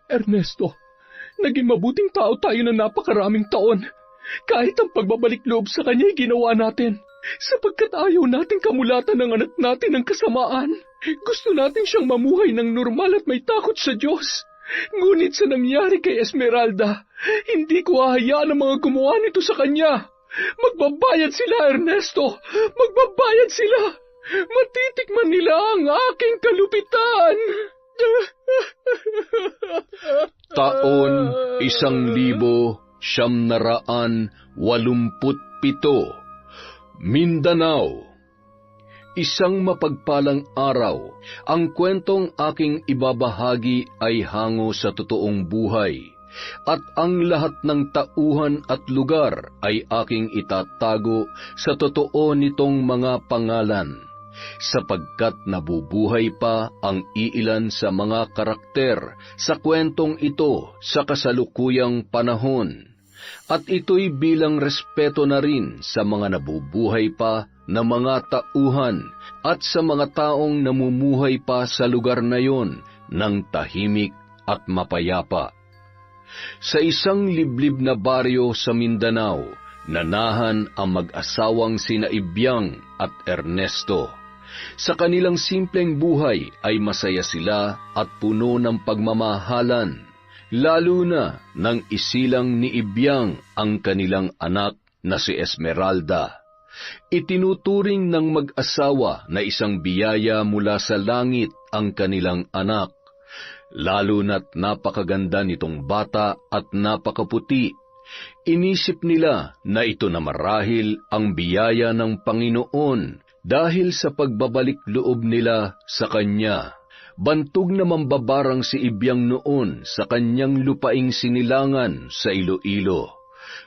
Ernesto, naging mabuting tao tayo na napakaraming taon. Kahit ang pagbabalik loob sa kanya ay ginawa natin, sapagkat ayaw nating kamulatan ng anak natin ng kasamaan. Gusto natin siyang mamuhay ng normal at may takot sa Diyos. Ngunit sa nangyari kay Esmeralda, hindi ko hahayaan ang mga gumawa nito sa kanya. Magbabayad sila, Ernesto! Magbabayad sila! Matitikman nila ang aking kalupitan! Taon 1987, Mindanao. Isang mapagpalang araw, ang kwentong aking ibabahagi ay hango sa totoong buhay, at ang lahat ng tauhan at lugar ay aking itatago sa totoo nitong mga pangalan, sapagkat nabubuhay pa ang iilan sa mga karakter sa kwentong ito sa kasalukuyang panahon. At ito'y bilang respeto na rin sa mga nabubuhay pa na mga tauhan at sa mga taong namumuhay pa sa lugar na yon ng tahimik at mapayapa. Sa isang liblib na baryo sa Mindanao, nanahan ang mag-asawang sina Ibyang at Ernesto. Sa kanilang simpleng buhay ay masaya sila at puno ng pagmamahalan, lalo na nang isilang ni Ibyang ang kanilang anak na si Esmeralda. Itinuturing ng mag-asawa na isang biyaya mula sa langit ang kanilang anak, lalo na't napakaganda nitong bata at napakaputi. Inisip nila na ito na marahil ang biyaya ng Panginoon dahil sa pagbabalik loob nila sa Kanya. Bantog na mambabarang si Ibyang noon sa kanyang lupaing sinilangan sa Iloilo.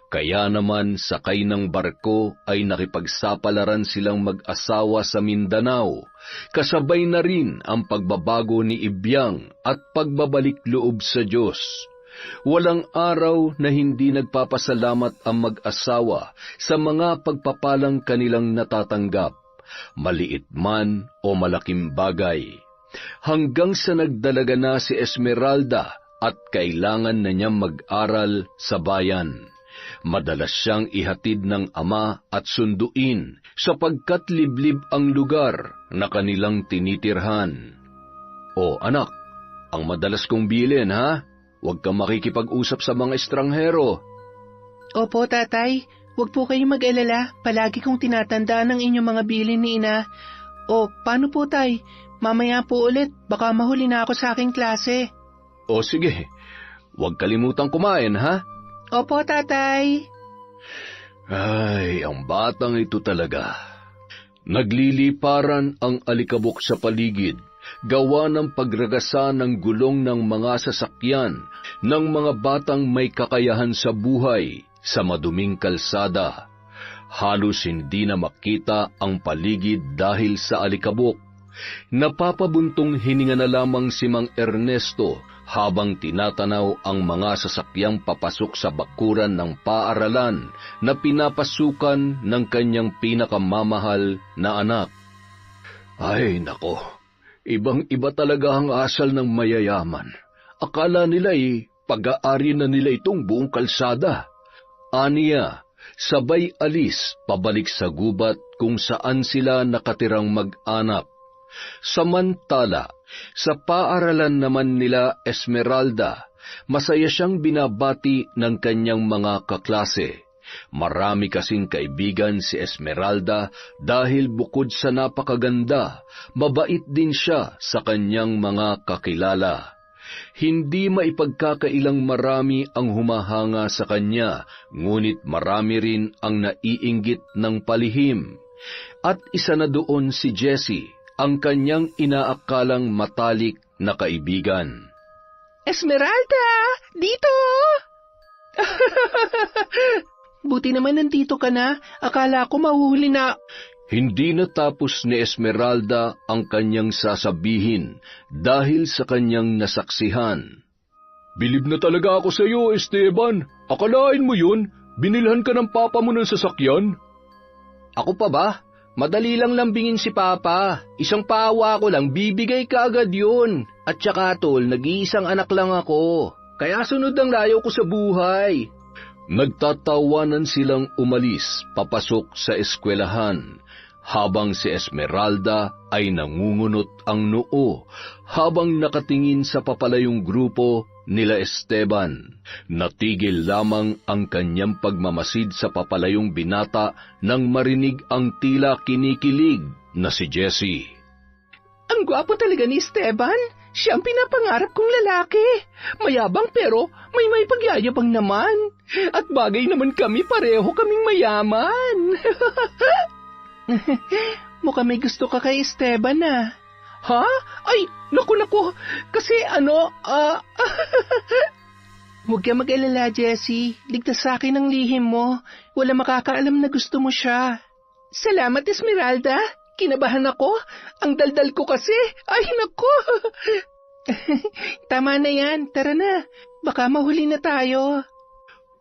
Kaya naman sakay ng barko ay nakipagsapalaran silang mag-asawa sa Mindanao, kasabay na rin ang pagbabago ni Ibyang at pagbabalik loob sa Diyos. Walang araw na hindi nagpapasalamat ang mag-asawa sa mga pagpapalang kanilang natatanggap, maliit man o malaking bagay. Hanggang sa nagdalaga na si Esmeralda at kailangan na niyang mag-aral sa bayan. Madalas siyang ihatid ng ama at sunduin sapagkat liblib ang lugar na kanilang tinitirhan. O anak, ang madalas kong bilin ha? Huwag kang makikipag-usap sa mga estranghero. Opo, tatay. Huwag po kayong mag-alala. Palagi kong tinatandaan ang inyong mga bilin ni ina. O, paano po, tay? Mamaya po ulit, baka mahuli na ako sa aking klase. O sige, huwag kalimutang kumain, ha? Opo, tatay. Ay, ang batang ito talaga. Nagliliparan ang alikabok sa paligid, gawa ng pagragasa ng gulong ng mga sasakyan ng mga batang may kakayahan sa buhay sa maduming kalsada. Halos hindi na makita ang paligid dahil sa alikabok. Napapabuntong hininga na lamang si Mang Ernesto habang tinatanaw ang mga sasakyang papasok sa bakuran ng paaralan na pinapasukan ng kanyang pinakamamahal na anak. Ay nako, ibang-iba talaga ang asal ng mayayaman. Akala nila'y pag-aari na nila itong buong kalsada. Aniya, sabay alis pabalik sa gubat kung saan sila nakatirang mag-anak. Samantala, sa paaralan naman nila Esmeralda, masaya siyang binabati ng kanyang mga kaklase. Marami kasing kaibigan si Esmeralda dahil bukod sa napakaganda, mabait din siya sa kanyang mga kakilala. Hindi maipagkakailang marami ang humahanga sa kanya, ngunit marami rin ang naiinggit ng palihim. At isa na doon si Jessie, ang kanyang inaakalang matalik na kaibigan. Esmeralda! Dito! Buti naman nandito ka na. Akala ko mahuhuli na. Hindi natapos ni Esmeralda ang kanyang sasabihin dahil sa kanyang nasaksihan. Bilib na talaga ako sa iyo, Esteban. Akalain mo yun? Binilhan ka ng papa mo ng sasakyan? Ako pa ba? Madali lang lambingin si Papa. Isang pawa ko lang, bibigay ka agad yun. At saka tol, nag-iisang anak lang ako. Kaya sunod ang layo ko sa buhay. Nagtatawanan silang umalis papasok sa eskwelahan, habang si Esmeralda ay nangungunot ang noo habang nakatingin sa papalayong grupo nila Esteban. Natigil lamang ang kanyang pagmamasid sa papalayong binata nang marinig ang tila kinikilig na si Jessie. Ang gwapo talaga ni Esteban. Siya ang pinapangarap kong lalaki. Mayabang pero may pagyayabang naman. At bagay naman kami, pareho kaming mayaman. Mukhang may gusto ka kay Esteban ah. Ha? Ay, naku. Kasi Huwag ka mag-alala, Jessie. Ligtas sa akin ang lihim mo. Wala makakaalam na gusto mo siya. Salamat, Esmeralda. Kinabahan ako. Ang daldal ko kasi. Ay, naku. Tama na yan. Tara na. Baka mahuli na tayo.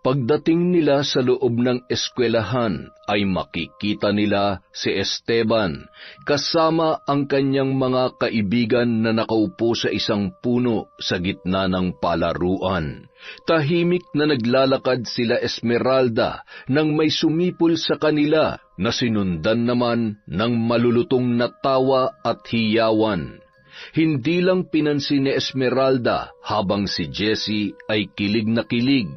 Pagdating nila sa loob ng eskwelahan ay makikita nila si Esteban kasama ang kanyang mga kaibigan na nakaupo sa isang puno sa gitna ng palaruan. Tahimik na naglalakad sila Esmeralda nang may sumipol sa kanila na sinundan naman ng malulutong na tawa at hiyawan. Hindi lang pinansin ni Esmeralda habang si Jessie ay kilig na kilig.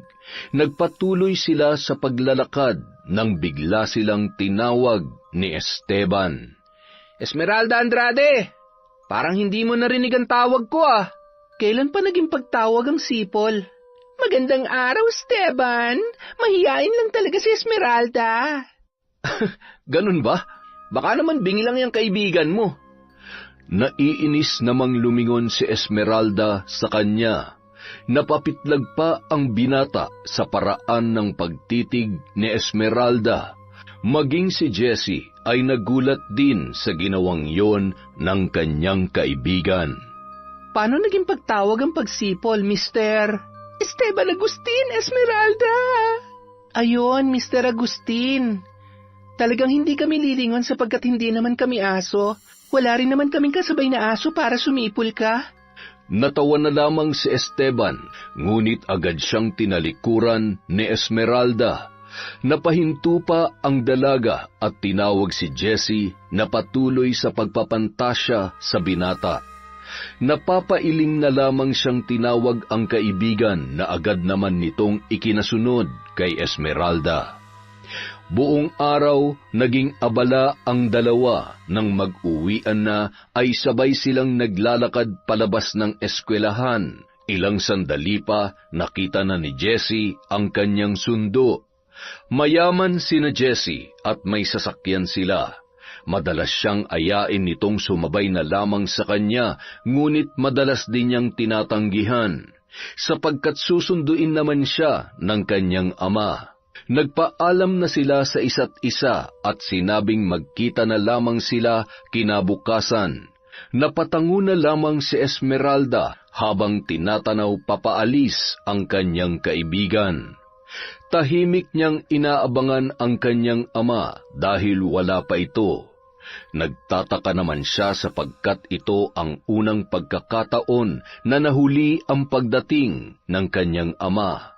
Nagpatuloy sila sa paglalakad nang bigla silang tinawag ni Esteban. Esmeralda Andrade, parang hindi mo narinig ang tawag ko ah. Kailan pa naging pagtawag ang sipol? Magandang araw, Esteban. Mahiyain lang talaga si Esmeralda. Ganun ba? Baka naman bingi lang yung kaibigan mo. Naiinis namang lumingon si Esmeralda sa kanya. Napapitlag pa ang binata sa paraan ng pagtitig ni Esmeralda. Maging si Jessie ay nagulat din sa ginawang yon ng kanyang kaibigan. Paano naging pagtawag ang pagsipol, Mr. Esteban Agustin, Esmeralda? Ayon, Mr. Agustin. Talagang hindi kami lilingon sapagkat hindi naman kami aso. Wala rin naman kaming kasabay na aso para sumipol ka. Natawa na lamang si Esteban, ngunit agad siyang tinalikuran ni Esmeralda. Napahinto pa ang dalaga at tinawag si Jessie na patuloy sa pagpapantasya sa binata. Napapailing na lamang siyang tinawag ang kaibigan na agad naman nitong ikinasunod kay Esmeralda. Buong araw, naging abala ang dalawa. Nang mag-uwian na, ay sabay silang naglalakad palabas ng eskwelahan. Ilang sandali pa, nakita na ni Jessie ang kanyang sundo. Mayaman sina Jessie at may sasakyan sila. Madalas siyang ayain nitong sumabay na lamang sa kanya, ngunit madalas din niyang tinatanggihan, sapagkat susunduin naman siya ng kanyang ama. Nagpaalam na sila sa isa't isa at sinabing magkita na lamang sila kinabukasan. Napatango na lamang si Esmeralda habang tinatanaw papaalis ang kanyang kaibigan. Tahimik niyang inaabangan ang kanyang ama dahil wala pa ito. Nagtataka naman siya sapagkat ito ang unang pagkakataon na nahuli ang pagdating ng kanyang ama.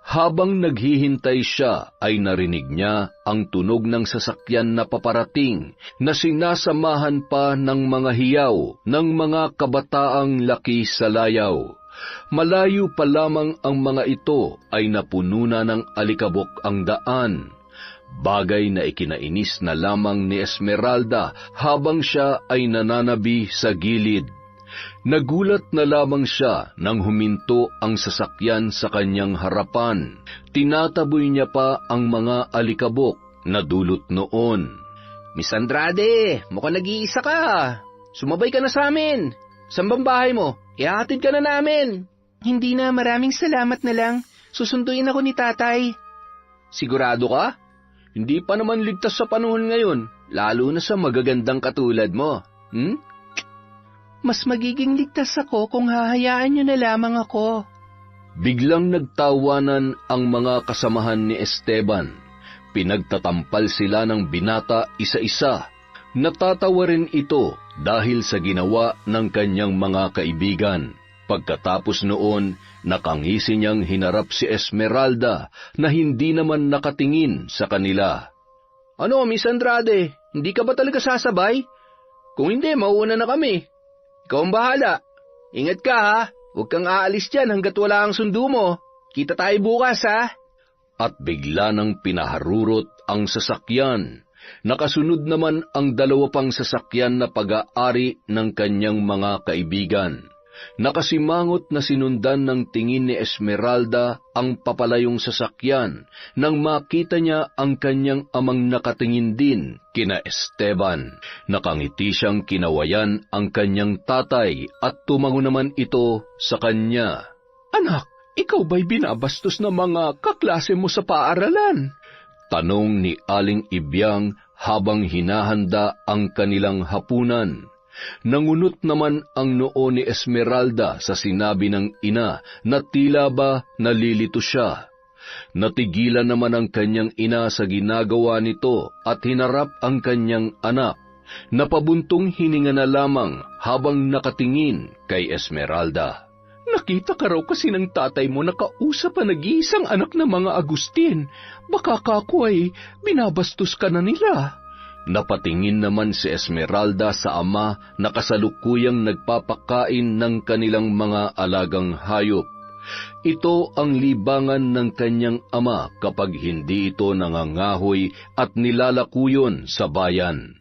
Habang naghihintay siya ay narinig niya ang tunog ng sasakyan na paparating na sinasamahan pa ng mga hiyaw ng mga kabataang laki sa layaw. Malayo pa lamang ang mga ito ay napuno na ng alikabok ang daan. Bagay na ikinainis na lamang ni Esmeralda habang siya ay nananabi sa gilid. Nagulat na lamang siya nang huminto ang sasakyan sa kanyang harapan. Tinataboy niya pa ang mga alikabok na dulot noon. Miss Andrade, mukhang nag-iisa ka. Sumabay ka na sa amin. Saan bang bahay mo? Ihahatid ka na namin. Hindi na, maraming salamat na lang. Susunduin ako ni tatay. Sigurado ka? Hindi pa naman ligtas sa panahon ngayon, lalo na sa magagandang katulad mo. Mas magiging ligtas ako kung hahayaan niyo na lamang ako. Biglang nagtawanan ang mga kasamahan ni Esteban. Pinagtatampal sila ng binata isa-isa. Natatawa rin ito dahil sa ginawa ng kanyang mga kaibigan. Pagkatapos noon, nakangisi niyang hinarap si Esmeralda na hindi naman nakatingin sa kanila. Ano, Miss Andrade? Hindi ka ba talaga sasabay? Kung hindi, mauuna na kami. Ikaw ang bahala. Ingat ka ha. Huwag kang aalis dyan hanggat wala ang sundo mo. Kita tayo bukas ha. At bigla nang pinaharurot ang sasakyan. Nakasunod naman ang 2 pang sasakyan na pag-aari ng kanyang mga kaibigan. Nakasimangot na sinundan ng tingin ni Esmeralda ang papalayong sasakyan nang makita niya ang kanyang amang nakatingin din kina Esteban. Nakangiti siyang kinawayan ang kanyang tatay at tumango naman ito sa kanya. Anak, ikaw ba'y binabastos ng mga kaklase mo sa paaralan? Tanong ni Aling Ibyang habang hinahanda ang kanilang hapunan. Nangunot naman ang noo ni Esmeralda sa sinabi ng ina na tila ba nalilito siya. Natigilan naman ang kanyang ina sa ginagawa nito at hinarap ang kanyang anak. Napabuntong hininga na lamang habang nakatingin kay Esmeralda. Nakita ka raw kasi ng tatay mo na kausap ang nag-iisang anak ng mga Agustin. Baka kako ay binabastos ka na nila. Napatingin naman si Esmeralda sa ama na kasalukuyang nagpapakain ng kanilang mga alagang hayop. Ito ang libangan ng kanyang ama kapag hindi ito nangangahoy at nilalakuyon sa bayan.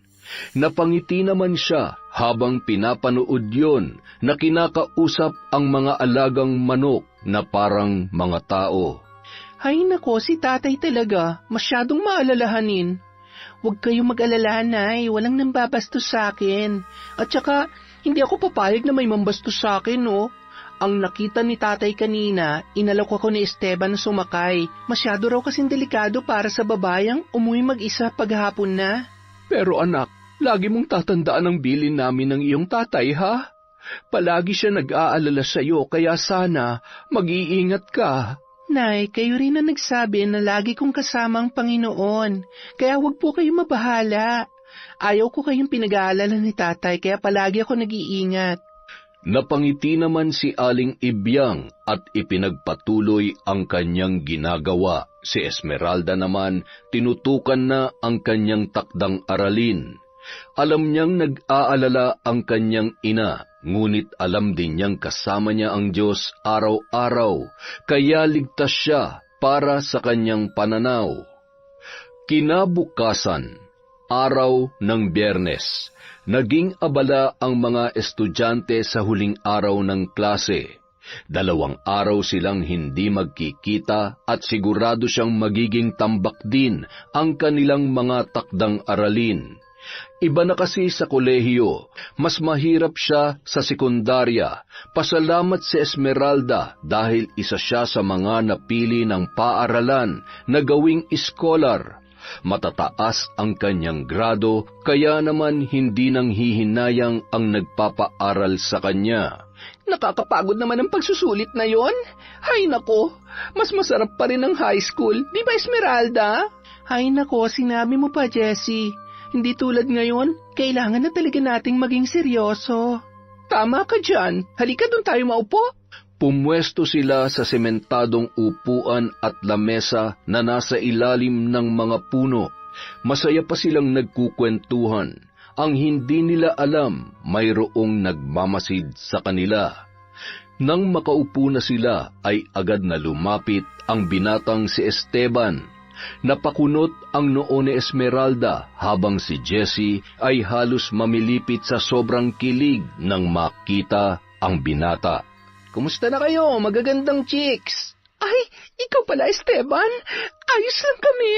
Napangiti naman siya habang pinapanood yon na kinakausap ang mga alagang manok na parang mga tao. Hay nako, si tatay talaga, masyadong maalalahanin. Huwag kayong mag-alala, Nay, walang nambabastos sa akin. At saka, hindi ako papayag na may mambastos sa akin, no? Ang nakita ni tatay kanina, inalok ako ni Esteban na sumakay. Masyado raw kasing delikado para sa babayang umuwi mag-isa paghapon na. Pero anak, lagi mong tatandaan ang bilin namin ng iyong tatay, ha? Palagi siya nag-aalala sa iyo, kaya sana mag-iingat ka. Nay, kayo rin na nagsabi na lagi kong kasama ang Panginoon, kaya huwag po kayong mabahala. Ayaw ko kayong pinag-aalala ni tatay, kaya palagi ako nag-iingat. Napangiti naman si Aling Ibyang at ipinagpatuloy ang kanyang ginagawa. Si Esmeralda naman tinutukan na ang kanyang takdang aralin. Alam niyang nag-aalala ang kanyang ina, ngunit alam din niyang kasama niya ang Diyos araw-araw, kaya ligtas siya para sa kanyang pananaw. Kinabukasan, araw ng Biyernes, naging abala ang mga estudyante sa huling araw ng klase. 2 araw silang hindi magkikita at sigurado siyang magiging tambak din ang kanilang mga takdang aralin. Iba na kasi sa kolehiyo, mas mahirap siya sa sekundarya. Pasalamat si Esmeralda dahil isa siya sa mga napili ng paaralan na gawing iskolar. Matataas ang kanyang grado, kaya naman hindi nang hihinayang ang nagpapaaral sa kanya. Nakakapagod naman ang pagsusulit na yon. Hay nako, mas masarap pa rin ang high school, di ba Esmeralda? Hay nako, sinabi mo pa, Jessie. Hindi tulad ngayon, kailangan na talaga nating maging seryoso. Tama ka dyan. Halika doon tayo maupo. Pumwesto sila sa sementadong upuan at lamesa na nasa ilalim ng mga puno. Masaya pa silang nagkukwentuhan. Ang hindi nila alam, mayroong nagmamasid sa kanila. Nang makaupo na sila, ay agad na lumapit ang binatang si Esteban. Napakunot ang noo ni Esmeralda habang si Jessie ay halos mamilipit sa sobrang kilig nang makita ang binata. Kumusta na kayo, magagandang chicks? Ay, ikaw pala Esteban. Ayos lang kami.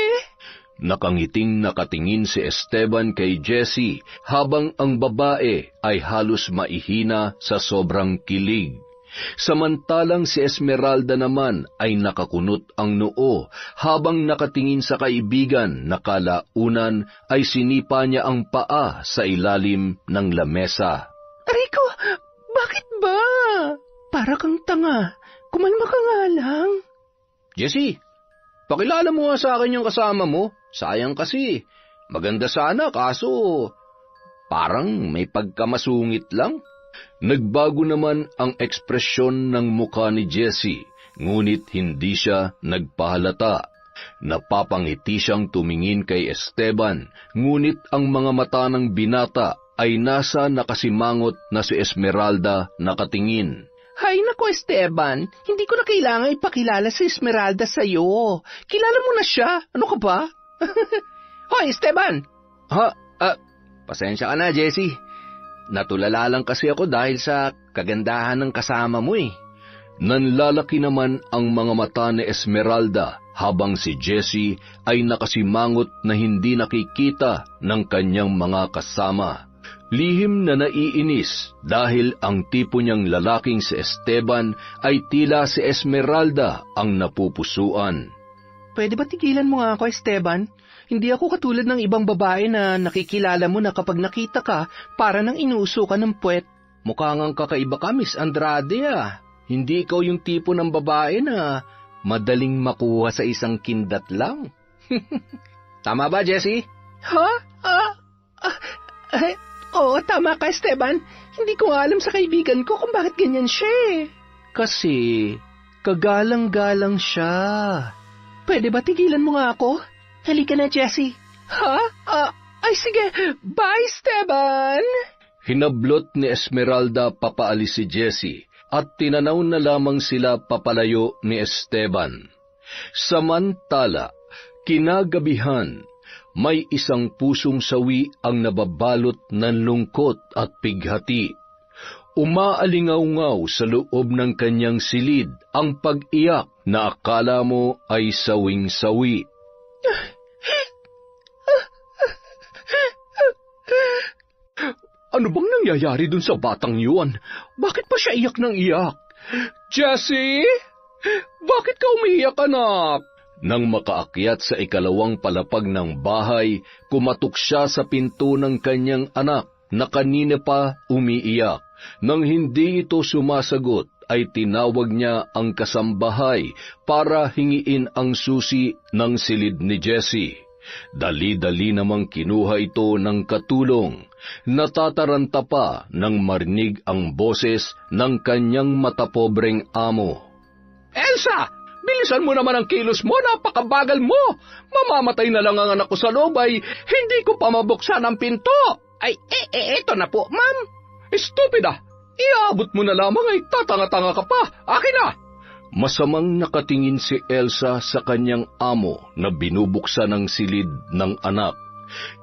Nakangiting nakatingin si Esteban kay Jessie habang ang babae ay halos maihina sa sobrang kilig. Samantalang si Esmeralda naman ay nakakunot ang noo habang nakatingin sa kaibigan na kalaunan ay sinipa niya ang paa sa ilalim ng lamesa. Rico, bakit ba? Para kang tanga. Kumalma ka nga lang. Jessie, pakilala mo nga sa akin yung kasama mo. Sayang kasi. Maganda sana kaso Parang may pagkamasungit lang. Nagbago naman ang ekspresyon ng mukha ni Jessie, ngunit hindi siya nagpahalata. Napapangiti siyang tumingin kay Esteban, ngunit ang mga mata ng binata ay nasa nakasimangot na si Esmeralda nakatingin. Hay nako Esteban, hindi ko na kailangan ipakilala si Esmeralda sa'yo. Kilala mo na siya, ano ka ba? Hoy Esteban! Pasensya ka na, Jessie. Natulala lang kasi ako dahil sa kagandahan ng kasama mo eh. Nanlalaki naman ang mga mata ni Esmeralda habang si Jessie ay nakasimangot na hindi nakikita ng kanyang mga kasama. Lihim na naiinis dahil ang tipo niyang lalaking si Esteban ay tila si Esmeralda ang napupusuan. Pwede ba tigilan mo nga ako, Esteban? Hindi ako katulad ng ibang babae na nakikilala mo na kapag nakita ka, para nang inuuso ka ng puwet. Mukha ngang kakaiba ka, Miss Andrade ah. Hindi ikaw yung tipo ng babae na madaling makuha sa isang kindat lang. Tama ba, Jessie? Ha? Oo, tama ka, Esteban. Hindi ko alam sa kaibigan ko kung bakit ganyan siya eh. Kasi kagalang-galang siya. Pwede ba tigilan mo nga ako? Halika na, Jessie. Ha? Ay sige, bye, Esteban! Hinablot ni Esmeralda papaalis si Jessie at tinanaw na lamang sila papalayo ni Esteban. Samantala, kinagabihan, may isang pusong sawi ang nababalot ng lungkot at pighati. Umaalingaw-ngaw sa loob ng kanyang silid ang pag-iyak na akala mo ay sawing-sawi. Ano bang nangyayari dun sa batang yun? Bakit pa siya iyak ng iyak? Jessie? Bakit ka umiiyak, anak? Nang makaakyat sa ikalawang palapag ng bahay, kumatok siya sa pinto ng kanyang anak na kanina pa umiiyak. Nang hindi ito sumasagot, ay tinawag niya ang kasambahay para hingiin ang susi ng silid ni Jessie. Dali-dali namang kinuha ito ng katulong. Natataranta pa nang marinig ang boses ng kanyang matapobreng amo. Elsa! Bilisan mo naman ang kilos mo, napakabagal mo! Mamamatay na lang ang anak ko sa loob ay hindi ko pa mabuksan ang pinto! Ay, eto na po, ma'am. Estupida! Iabot mo na lamang ay tatanga-tanga ka pa! Akin na! Masamang nakatingin si Elsa sa kanyang amo na binubuksan ang silid ng anak.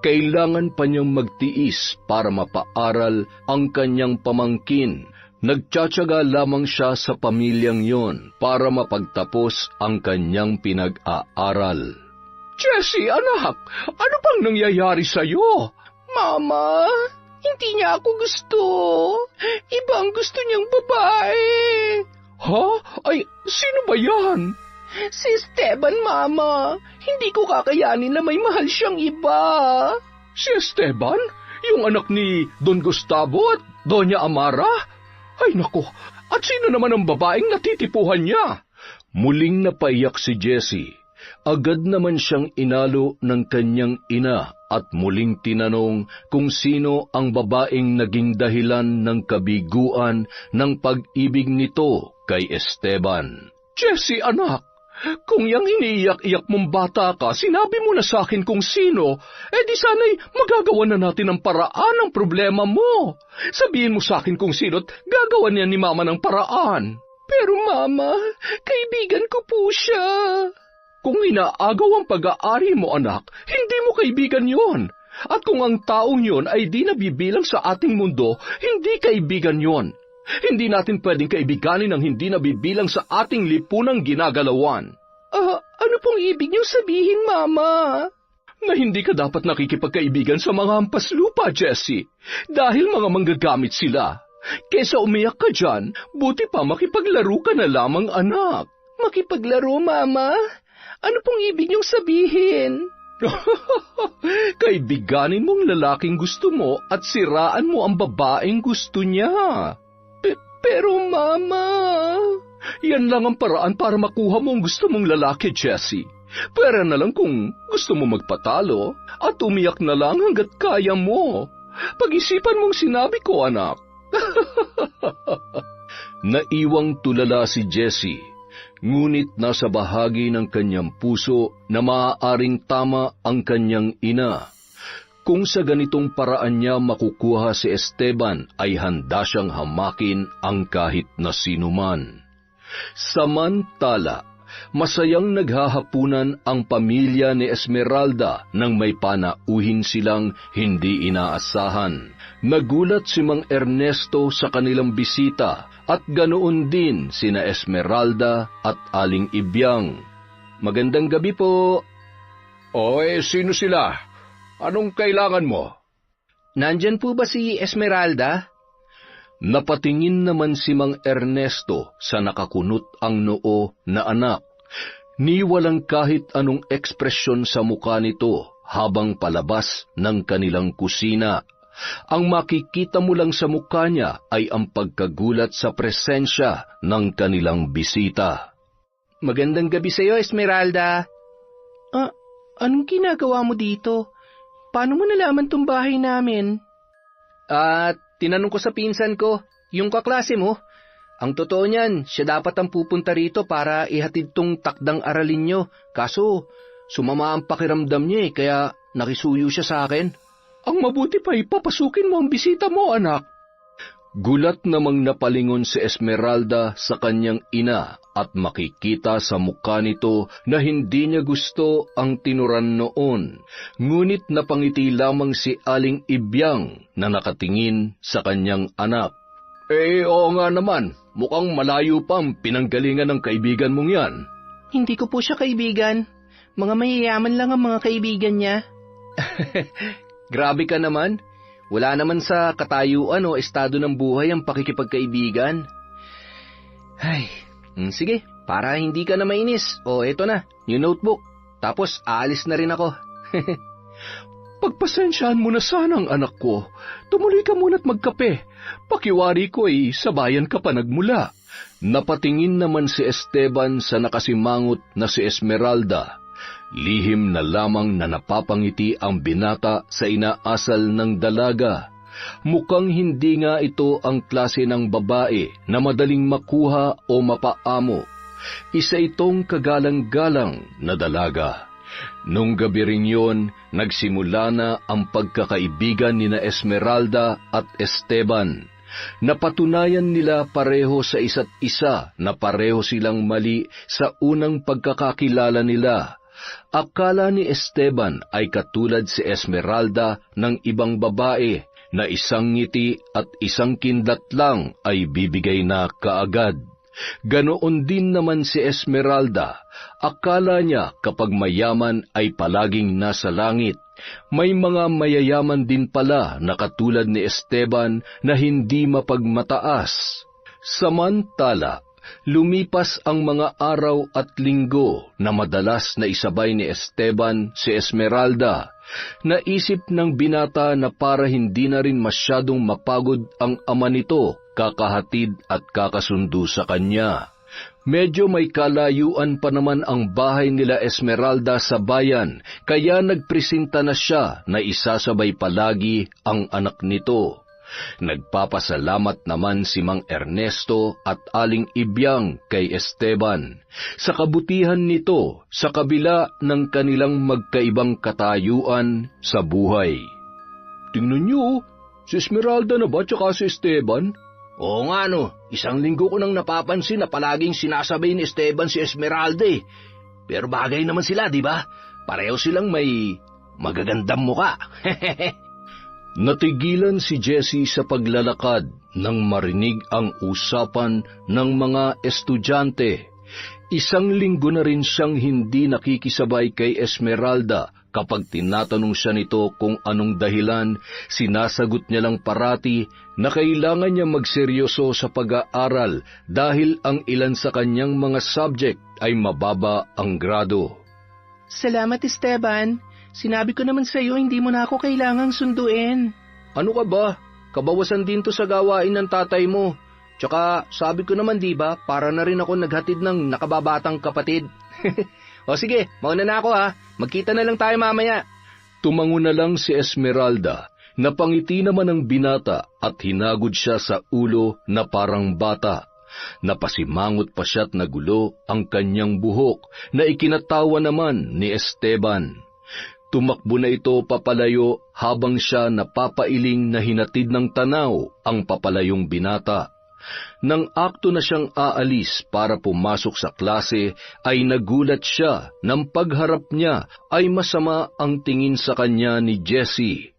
Kailangan pa niyang magtiis para mapaaral ang kanyang pamangkin. Nagtsatsaga lamang siya sa pamilyang yon para mapagtapos ang kanyang pinag-aaral. Jessie, anak! Ano bang nangyayari sa'yo? Mama, hindi niya ako gusto. Iba ang gusto niyang babae. Ha? Ay, sino ba yan? Si Esteban, Mama. Hindi ko kakayanin na may mahal siyang iba. Si Esteban? Yung anak ni Don Gustavo at Doña Amara? Ay nako, at sino naman ang babaeng natitipuhan niya? Muling napaiyak si Jessie. Agad naman siyang inalo ng kanyang ina at muling tinanong kung sino ang babaeng naging dahilan ng kabiguan ng pag-ibig nito kay Esteban. Jessie, anak, kung yang iniiyak-iyak mong bata ka, sinabi mo na sa akin kung sino, di sana'y magagawa na natin ang paraan ng problema mo. Sabihin mo sa akin kung sino't gagawa niya ni Mama ng paraan. Pero Mama, kaibigan ko po siya. Kung inaagaw ang pag-aari mo, anak, hindi mo kaibigan yon. At kung ang taong yon ay di nabibilang sa ating mundo, hindi kaibigan yon. Hindi natin pwedeng kaibiganin ang hindi nabibilang sa ating lipunang ginagalawan. Ano pong ibig niyong sabihin, Mama? Na hindi ka dapat nakikipagkaibigan sa mga hampas lupa, Jessie, dahil mga manggagamit sila. Kesa umiyak ka dyan, buti pa makipaglaro ka na lamang, anak. Makipaglaro, Mama? Ano pong ibig niyong sabihin? Kaibiganin mong lalaking gusto mo at siraan mo ang babaeng gusto niya. Pero Mama... Yan lang ang paraan para makuha mo ang gusto mong lalaki, Jessie. Pwera na lang kung gusto mo magpatalo at umiyak na lang hanggat kaya mo. Pag-isipan mong sinabi ko, anak. Naiwang tulala si Jessie, ngunit nasa bahagi ng kanyang puso na maaaring tama ang kanyang ina. Kung sa ganitong paraan niya makukuha si Esteban, ay handa siyang hamakin ang kahit na sinuman. Samantala, masayang naghahapunan ang pamilya ni Esmeralda nang may panauhin silang hindi inaasahan. Nagulat si Mang Ernesto sa kanilang bisita at ganoon din sina Esmeralda at Aling Ibyang. Magandang gabi po. Sino sila? Anong kailangan mo? Nandyan po ba si Esmeralda? Napatingin naman si Mang Ernesto sa nakakunot ang noo na anak. Ni walang kahit anong ekspresyon sa mukha nito habang palabas ng kanilang kusina. Ang makikita mo lang sa mukha niya ay ang pagkagulat sa presensya ng kanilang bisita. Magandang gabi sa iyo, Esmeralda. Anong ginagawa mo dito? Paano mo nalaman tong bahay namin? Tinanong ko sa pinsan ko, yung kaklase mo. Ang totoo niyan, siya dapat ang pupunta rito para ihatid tong takdang aralin nyo. Kaso, sumama ang pakiramdam niya kaya nakisuyo siya sa akin. Ang mabuti pa papasukin mo ang bisita mo, anak. Gulat namang napalingon si Esmeralda sa kanyang ina at makikita sa mukha nito na hindi niya gusto ang tinuran noon. Ngunit napangiti lamang si Aling Ibyang na nakatingin sa kanyang anak. Oo nga naman, mukhang malayo pa ang pinanggalingan ng kaibigan mong yan. Hindi ko po siya kaibigan. Mga mayayaman lang ang mga kaibigan niya. Grabe ka naman. Wala naman sa katayuan o estado ng buhay ang pakikipagkaibigan. Sige, para hindi ka na mainis. Eto na, yung notebook. Tapos aalis na rin ako. Pagpasensyaan mo na sana ang anak ko. Tumuloy ka muna't magkape. Pakiwari ko sa bayan ka pa nagmula. Napatingin naman si Esteban sa nakasimangot na si Esmeralda. Lihim na lamang na napapangiti ang binata sa inaasal ng dalaga. Mukhang hindi nga ito ang klase ng babae na madaling makuha o mapaamo. Isa itong kagalang-galang na dalaga. Nung gabi rin yun, nagsimula na ang pagkakaibigan ni na Esmeralda at Esteban. Napatunayan nila pareho sa isa't isa na pareho silang mali sa unang pagkakakilala nila. Akala ni Esteban ay katulad si Esmeralda ng ibang babae na isang ngiti at isang kindat lang ay bibigay na kaagad. Ganoon din naman si Esmeralda. Akala niya kapag mayaman ay palaging nasa langit. May mga mayayaman din pala na katulad ni Esteban na hindi mapagmataas. Samantala, lumipas ang mga araw at linggo na madalas na isabay ni Esteban si Esmeralda. Naisip ng binata na para hindi na rin masyadong mapagod ang ama nito, kakahatid at kakasundo sa kanya. Medyo may kalayuan pa naman ang bahay nila Esmeralda sa bayan, kaya nagpresenta na siya na isasabay palagi ang anak nito. Nagpapasalamat naman si Mang Ernesto at Aling Ibyang kay Esteban sa kabutihan nito sa kabila ng kanilang magkaibang katayuan sa buhay. Tingnan niyo, si Esmeralda na ba tsaka si Esteban? Oo nga isang linggo ko nang napapansin na palaging sinasabay ni Esteban si Esmeralda Pero bagay naman sila, di ba? Pareho silang may magagandang muka. Natigilan si Jessie sa paglalakad nang marinig ang usapan ng mga estudyante. Isang linggo na rin siyang hindi nakikisabay kay Esmeralda. Kapag tinatanong siya nito kung anong dahilan, sinasagot niya lang parati na kailangan niya magseryoso sa pag-aaral dahil ang ilan sa kanyang mga subject ay mababa ang grado. Salamat, Esteban. Sinabi ko naman sa iyo, hindi mo na ako kailangang sunduin. Ano ka ba? Kabawasan din to sa gawain ng tatay mo. Tsaka sabi ko naman, di ba, para na rin ako naghatid ng nakababatang kapatid. O sige, mauna na ako ha. Magkita na lang tayo mamaya. Tumango na lang si Esmeralda. Napangiti naman ang binata at hinagod siya sa ulo na parang bata. Napasimangot pa siya't nagulo ang kanyang buhok na ikinatawa naman ni Esteban. Tumakbo na ito papalayo habang siya napapailing na hinatid ng tanaw ang papalayong binata. Nang akto na siyang aalis para pumasok sa klase, ay nagulat siya nang pagharap niya ay masama ang tingin sa kanya ni Jessie.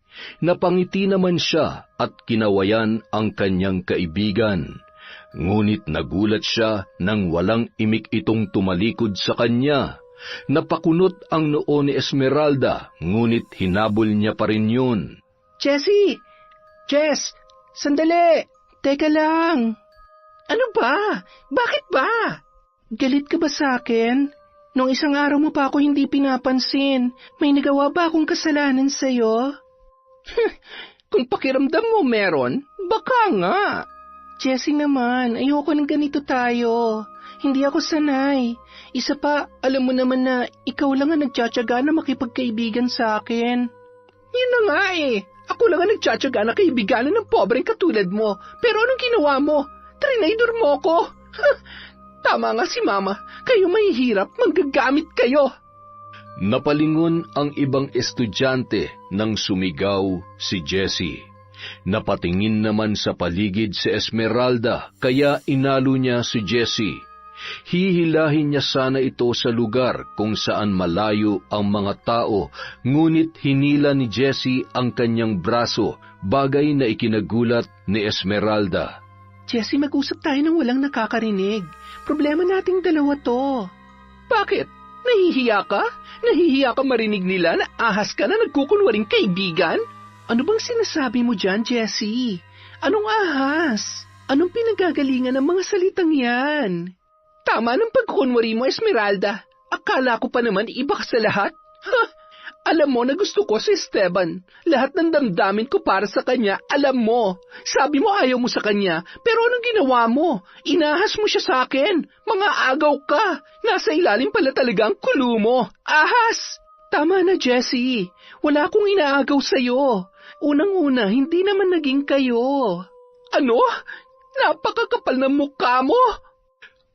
Napangiti naman siya at kinawayan ang kanyang kaibigan. Ngunit nagulat siya nang walang imik itong tumalikod sa kanya. Napakunot ang noo ni Esmeralda, ngunit hinabol niya pa rin yun. Jessie! Jess! Sandali! Teka lang! Ano ba? Bakit ba? Galit ka ba sa akin? Nung isang araw mo pa ako hindi pinapansin, may nagawa ba akong kasalanan sa'yo? Kung pakiramdam mo meron, baka nga. Jessie naman, ayoko ng ganito tayo. Hindi ako sanay. Isa pa, alam mo naman na ikaw lang ang nagtsatsaga na makipagkaibigan sa akin. Yun na nga eh. Ako lang ang nagtsatsaga na kaibiganan ng pobreng katulad mo. Pero anong ginawa mo? Trinaydor mo ko. Tama nga si Mama. Kayo mahihirap, manggagamit kayo. Napalingon ang ibang estudyante nang sumigaw si Jessie. Napatingin naman sa paligid si Esmeralda, kaya inalo niya si Jessie. Hihilahin niya sana ito sa lugar kung saan malayo ang mga tao, ngunit hinila ni Jessie ang kanyang braso, bagay na ikinagulat ni Esmeralda. Jessie, mag-usap tayo nang walang nakakarinig. Problema nating dalawa to. Bakit? Nahihiya ka? Nahihiya ka marinig nila na ahas ka na nagkukunwaring kaibigan? Ano bang sinasabi mo dyan, Jessie? Anong ahas? Anong pinagagalingan ng mga salitang yan? Tama ng pagkukunwari mo, Esmeralda. Akala ko pa naman iba ka sa lahat. Alam mo na gusto ko si Esteban. Lahat ng damdamin ko para sa kanya, alam mo. Sabi mo ayaw mo sa kanya, pero anong ginawa mo? Inahas mo siya sa akin. Mga agaw ka. Nasa ilalim pala talaga ang kulo mo. Ahas! Tama na, Jessie. Wala akong inaagaw sa'yo. Unang-una, hindi naman naging kayo. Ano? Napakakapal ng mukha mo!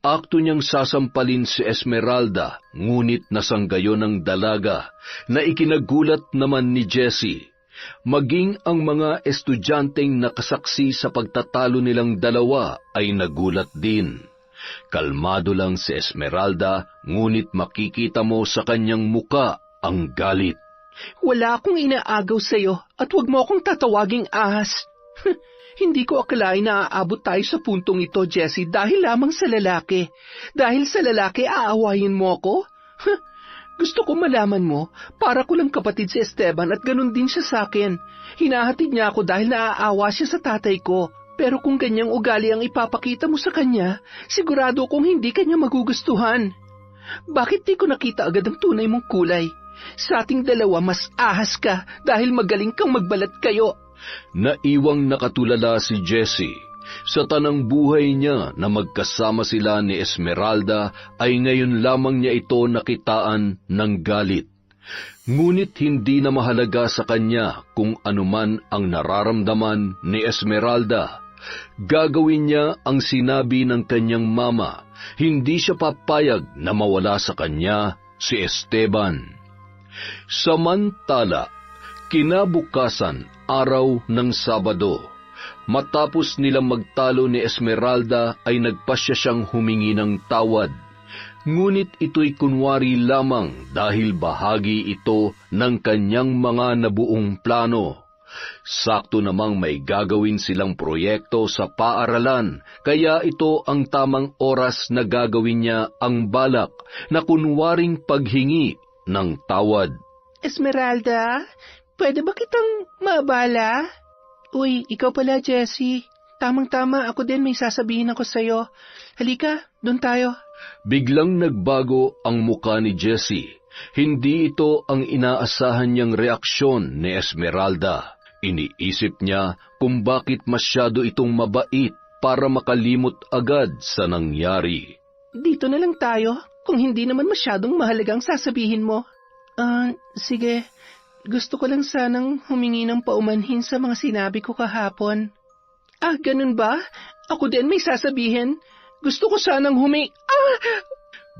Akto niyang sasampalin si Esmeralda, ngunit nasanggayon ng dalaga na ikinagulat naman ni Jessie. Maging ang mga estudyanteng nakasaksi sa pagtatalo nilang dalawa ay nagulat din. Kalmado lang si Esmeralda, ngunit makikita mo sa kanyang muka ang galit. Wala akong inaagaw sa'yo at huwag mo akong tatawaging ahas. Hindi ko akalain na aabot tayo sa puntong ito, Jessie, dahil lamang sa lalaki. Dahil sa lalaki, aawayin mo ako? Gusto ko malaman mo, para ko lang kapatid si Esteban at ganun din siya sa akin. Hinahatid niya ako dahil naaawa siya sa tatay ko. Pero kung ganyang ugali ang ipapakita mo sa kanya, sigurado kong hindi kanya magugustuhan. Bakit di ko nakita agad ang tunay mong kulay? Sa ating dalawa, mas ahas ka dahil magaling kang magbalat kayo. Naiwang nakatulala si Jessie. Sa tanang buhay niya na magkasama sila ni Esmeralda ay ngayon lamang niya ito nakitaan ng galit. Ngunit hindi na mahalaga sa kanya kung anuman ang nararamdaman ni Esmeralda. Gagawin niya ang sinabi ng kanyang mama. Hindi siya papayag na mawala sa kanya si Esteban. Samantala, kinabukasan, araw ng Sabado, matapos nilang magtalo ni Esmeralda ay nagpasya siyang humingi ng tawad. Ngunit ito'y kunwari lamang dahil bahagi ito ng kanyang mga nabuong plano. Sakto namang may gagawin silang proyekto sa paaralan, kaya ito ang tamang oras na gagawin niya ang balak na kunwaring paghingi ng tawad. Esmeralda, pwede ba kitang mabala? Uy, ikaw pala, Jessie. Tamang-tama, ako din may sasabihin ako sa'yo. Halika, doon tayo. Biglang nagbago ang muka ni Jessie. Hindi ito ang inaasahan niyang reaksyon ni Esmeralda. Iniisip niya kung bakit masyado itong mabait para makalimot agad sa nangyari. Dito na lang tayo, kung hindi naman masyadong mahalagang sasabihin mo. Sige. Gusto ko lang sanang humingi ng paumanhin sa mga sinabi ko kahapon. Ah, ganun ba? Ako din may sasabihin. Gusto ko sanang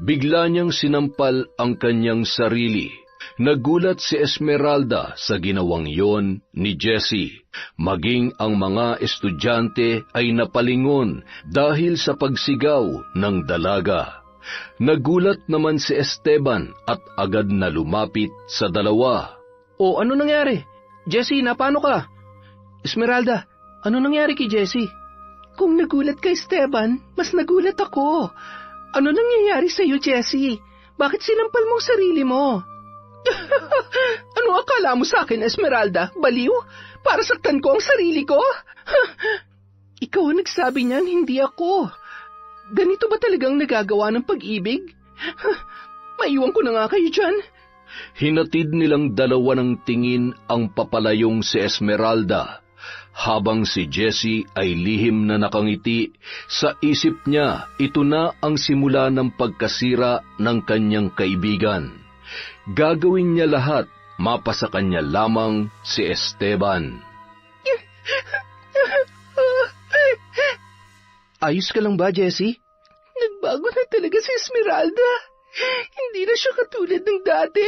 Bigla niyang sinampal ang kanyang sarili. Nagulat si Esmeralda sa ginawang yon ni Jessie. Maging ang mga estudyante ay napalingon dahil sa pagsigaw ng dalaga. Nagulat naman si Esteban at agad na lumapit sa dalawa. O ano nangyari? Jessie, napano ka? Esmeralda, ano nangyari kay Jessie? Kung nagulat ka, Esteban, mas nagulat ako. Ano nangyayari sa'yo, Jessie? Bakit sinampal mo ang sarili mo? Ano akala mo sa akin, Esmeralda? Baliw? Para saktan ko ang sarili ko? Ikaw ang nagsabi niyan, hindi ako. Ganito ba talagang nagagawa ng pag-ibig? Maiwan ko na nga kayo dyan. Hinatid nilang dalawa ng tingin ang papalayong si Esmeralda. Habang si Jessie ay lihim na nakangiti, sa isip niya ito na ang simula ng pagkasira ng kanyang kaibigan. Gagawin niya lahat, mapasa kanya lamang si Esteban. Ayos ka lang ba, Jessie? Nagbago na talaga si Esmeralda. Hindi na siya katulad ng dati.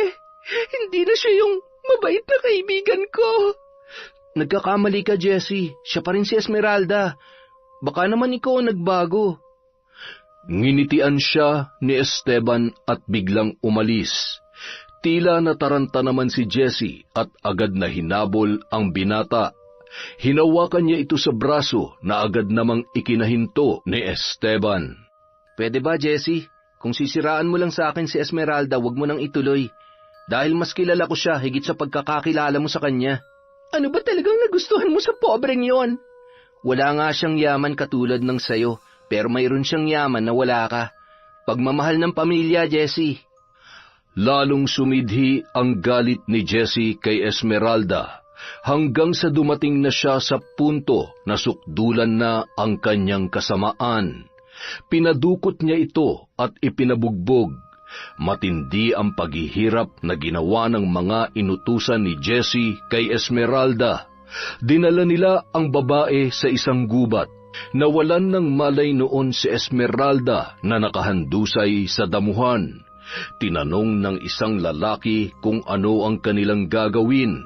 Hindi na siya yung mabait na kaibigan ko. Nagkakamali ka, Jessie. Siya pa rin si Esmeralda. Baka naman ikaw ang nagbago. Nginitian siya ni Esteban at biglang umalis. Tila nataranta naman si Jessie at agad na hinabol ang binata. Hinawakan niya ito sa braso na agad namang ikinahinto ni Esteban. Pwede ba, Jessie? Kung sisiraan mo lang sa akin si Esmeralda, wag mo nang ituloy. Dahil mas kilala ko siya higit sa pagkakakilala mo sa kanya. Ano ba talagang nagustuhan mo sa pobreng yon? Wala nga siyang yaman katulad ng sayo, pero mayroon siyang yaman na wala ka. Pagmamahal ng pamilya, Jessie. Lalong sumidhi ang galit ni Jessie kay Esmeralda hanggang sa dumating na siya sa punto na sukdulan na ang kanyang kasamaan. Pinadukot niya ito at ipinabugbog. Matindi ang paghihirap na ginawa ng mga inutusan ni Jessie kay Esmeralda. Dinala nila ang babae sa isang gubat. Nawalan ng malay noon si Esmeralda na nakahandusay sa damuhan. Tinanong ng isang lalaki kung ano ang kanilang gagawin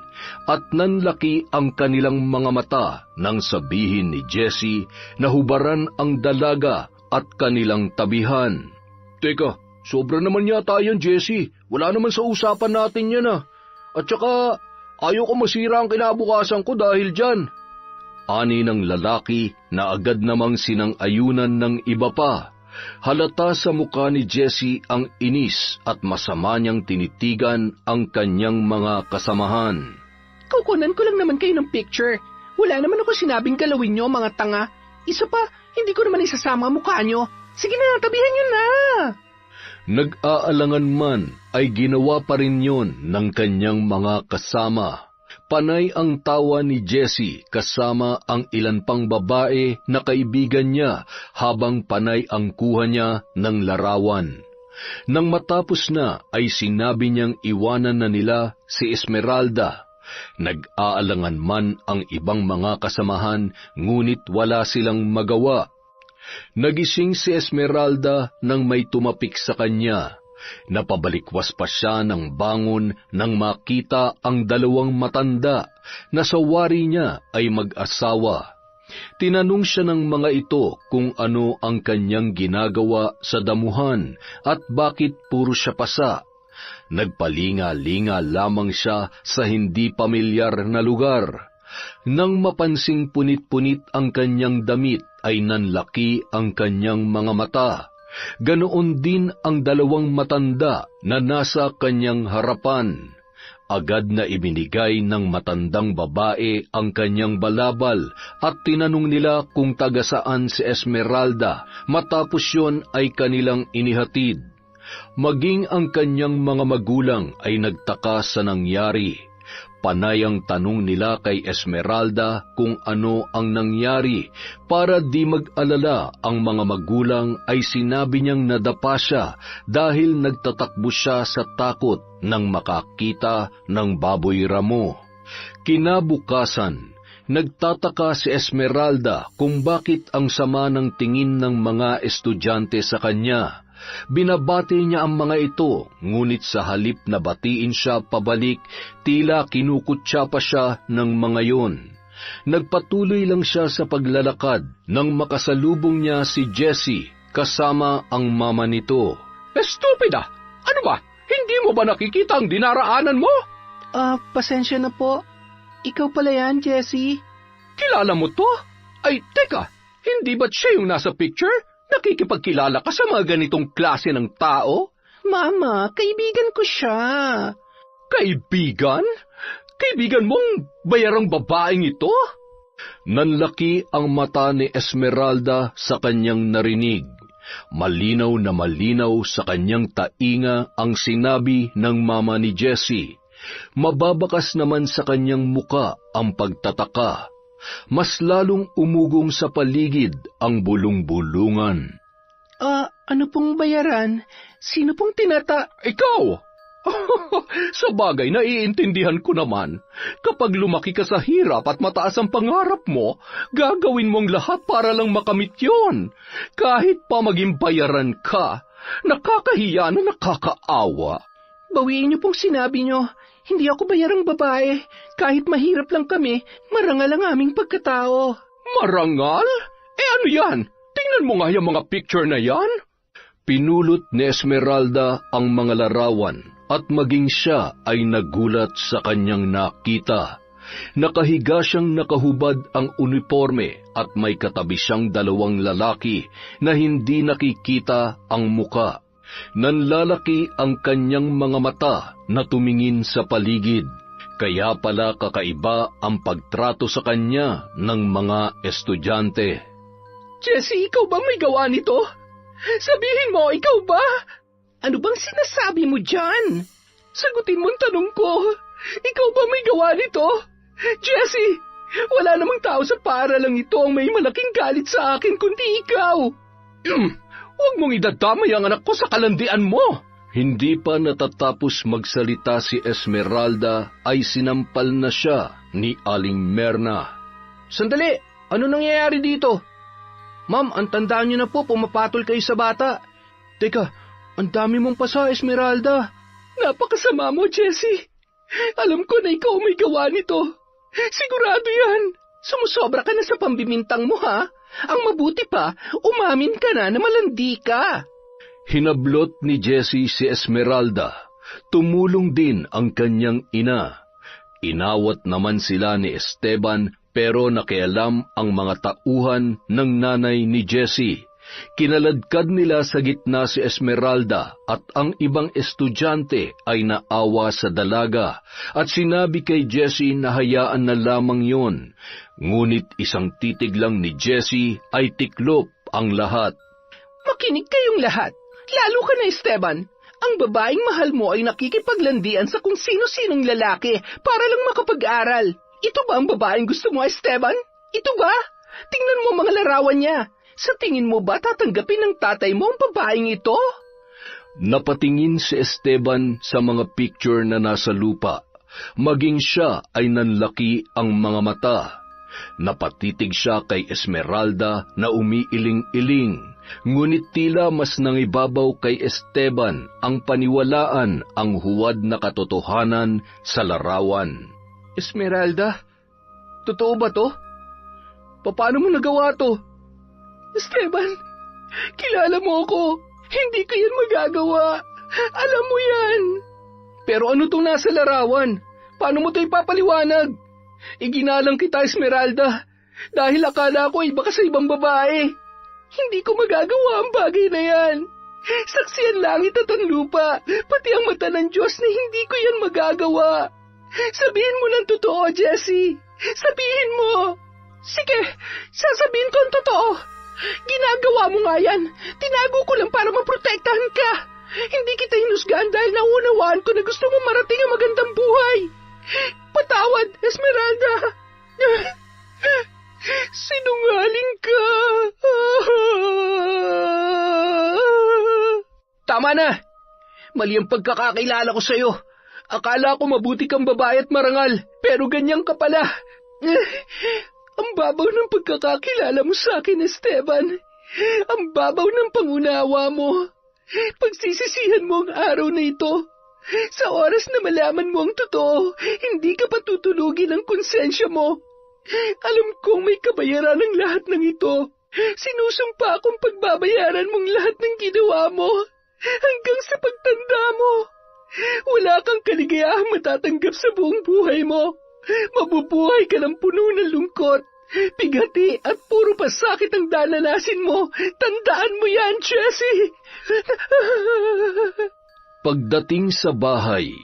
at nanlaki ang kanilang mga mata nang sabihin ni Jessie na hubaran ang dalaga at kanilang tabihan. Teka, sobra naman yata yan, Jessie. Wala naman sa usapan natin yan ah. At saka, ayaw ko masira ang kinabukasan ko dahil dyan. Ani ng lalaki na agad namang sinang-ayunan ng iba pa. Halata sa mukha ni Jessie ang inis at masama niyang tinitigan ang kanyang mga kasamahan. Kukunan ko lang naman kayo ng picture. Wala naman ako sinabing galawin niyo, mga tanga. Isa pa, hindi ko naman isasama ang mukha niyo. Sige na, tabihan niyo na. Nag-aalangan man ay ginawa pa rin yun ng kanyang mga kasama. Panay ang tawa ni Jessie kasama ang ilan pang babae na kaibigan niya habang panay ang kuha niya ng larawan. Nang matapos na ay sinabi niyang iwanan na nila si Esmeralda. Nag-aalangan man ang ibang mga kasamahan ngunit wala silang magawa. Nagising si Esmeralda nang may tumapik sa kanya. Napabalikwas pa siya ng bangon nang makita ang dalawang matanda na sa wari niya ay mag-asawa. Tinanong siya ng mga ito kung ano ang kanyang ginagawa sa damuhan at bakit puro siya pasa. Nagpalinga-linga lamang siya sa hindi pamilyar na lugar. Nang mapansing punit-punit ang kanyang damit ay nanlaki ang kanyang mga mata. Ganoon din ang dalawang matanda na nasa kanyang harapan. Agad na ibinigay ng matandang babae ang kanyang balabal at tinanong nila kung taga saan si Esmeralda. Matapos yon ay kanilang inihatid. Maging ang kanyang mga magulang ay nagtaka sa nangyari. Panayang tanong nila kay Esmeralda kung ano ang nangyari. Para di mag-alala ang mga magulang ay sinabi niyang nadapa siya dahil nagtatakbo siya sa takot nang makakita ng baboy ramo. Kinabukasan, nagtataka si Esmeralda kung bakit ang sama ng tingin ng mga estudyante sa kanya. Binabati niya ang mga ito, ngunit sa halip na batiin siya pabalik, tila kinukutya pa siya ng mga yon. Nagpatuloy lang siya sa paglalakad nang makasalubong niya si Jessie kasama ang mama nito. Estupida! Ano ba? Hindi mo ba nakikita ang dinaraanan mo? Pasensya na po. Ikaw pala yan, Jessie? Kilala mo to? Ay, teka, hindi ba't siya yung nasa picture? Nakikipagkilala ka sa mga ganitong klase ng tao? Mama, kaibigan ko siya. Kaibigan? Kaibigan mong bayarang babaeng ito? Nanlaki ang mata ni Esmeralda sa kanyang narinig. Malinaw na malinaw sa kanyang tainga ang sinabi ng mama ni Jessie. Mababakas naman sa kanyang muka ang pagtataka. Mas lalong umugong sa paligid ang bulong-bulungan. Ano pong bayaran? Sino pong Ikaw! Sa bagay, naiintindihan ko naman. Kapag lumaki ka sa hirap at mataas ang pangarap mo, gagawin mong lahat para lang makamit yon. Kahit pa maging bayaran ka, nakakahiya na nakakaawa. Bawiin niyo pong sinabi niyo. Hindi ako bayarang babae. Kahit mahirap lang kami, marangal ang aming pagkatao. Marangal? Ano yan? Tingnan mo nga yung mga picture na yan. Pinulot ni Esmeralda ang mga larawan at maging siya ay nagulat sa kanyang nakita. Nakahiga siyang nakahubad ang uniforme at may katabi siyang dalawang lalaki na hindi nakikita ang muka. Nanlalaki ang kanyang mga mata na tumingin sa paligid. Kaya pala kakaiba ang pagtrato sa kanya ng mga estudyante. Jessie, ikaw ba may gawa nito? Sabihin mo, ikaw ba? Ano bang sinasabi mo dyan? Sagutin mo ang tanong ko. Ikaw ba may gawa nito? Jessie, wala namang tao sa paaralang ito ang may malaking galit sa akin kundi ikaw. Huwag mong idadamay ang anak ko sa kalandian mo. Hindi pa natatapos magsalita si Esmeralda ay sinampal na siya ni Aling Merna. Sandali! Ano nangyayari dito? Ma'am, ang tandaan niyo na po, pumapatol kayo sa bata. Teka, ang dami mong pasa, Esmeralda. Napakasama mo, Jessie. Alam ko na ikaw may gawa nito. Sigurado yan. Sumusobra ka na sa pambimintang mo, ha? Ang mabuti pa, umamin ka na malandi ka. Hinablot ni Jessie si Esmeralda. Tumulong din ang kanyang ina. Inawat naman sila ni Esteban pero nakialam ang mga tauhan ng nanay ni Jessie. Kinaladkad nila sa gitna si Esmeralda at ang ibang estudyante ay naawa sa dalaga at sinabi kay Jessie na hayaan na lamang yon. Ngunit isang titig lang ni Jessie ay tiklop ang lahat. Makinig kayong lahat, lalo ka na Esteban. Ang babaeng mahal mo ay nakikipaglandian sa kung sino-sinong lalaki para lang makapag-aral. Ito ba ang babaeng gusto mo, Esteban? Ito ba? Tingnan mo mga larawan niya. Sa tingin mo ba tatanggapin ng tatay mo ang babaeng ito? Napatingin si Esteban sa mga picture na nasa lupa. Maging siya ay nanlaki ang mga mata. Napatitig siya kay Esmeralda na umiiling-iling, ngunit tila mas nangibabaw kay Esteban ang paniwalaan ang huwad na katotohanan sa larawan. Esmeralda, totoo ba to? Paano mo nagawa to? Esteban, kilala mo ako. Hindi ko yan magagawa. Alam mo yan. Pero ano tong nasa larawan? Paano mo to ipapaliwanag? Iginalang kita, Esmeralda, dahil akala ko iba ka sa ibang babae. Hindi ko magagawa ang bagay na yan. Saksi ang langit at ang lupa, pati ang mata ng Diyos na hindi ko yan magagawa. Sabihin mo ng totoo, Jessie. Sabihin mo. Sige, sasabihin ko ang totoo. Ginagawa mo nga yan. Tinago ko lang para maprotektahan ka. Hindi kita hinusgahan dahil naunawaan ko na gusto mo marating ang magandang buhay. Patawad, Esmeralda! Sinungaling ka! Tama na! Mali ang pagkakakilala ko sa'yo. Akala ko mabuti kang babae at marangal, pero ganyan ka pala. Ang babaw ng pagkakakilala mo sa akin, Esteban. Ang babaw ng pangunawa mo. Pagsisisihan mo ang araw na ito. Sa oras na malaman mo ang totoo, hindi ka patutulugin ang konsensya mo. Alam kong may kabayaran ng lahat ng ito. Sinusumpa akong pagbabayaran mong lahat ng ginawa mo. Hanggang sa pagtanda mo. Wala kang kaligayahang matatanggap sa buong buhay mo. Mabubuhay ka ng puno ng lungkot, bigati at puro pasakit ang dananasin mo. Tandaan mo yan, Jessie! Pagdating sa bahay,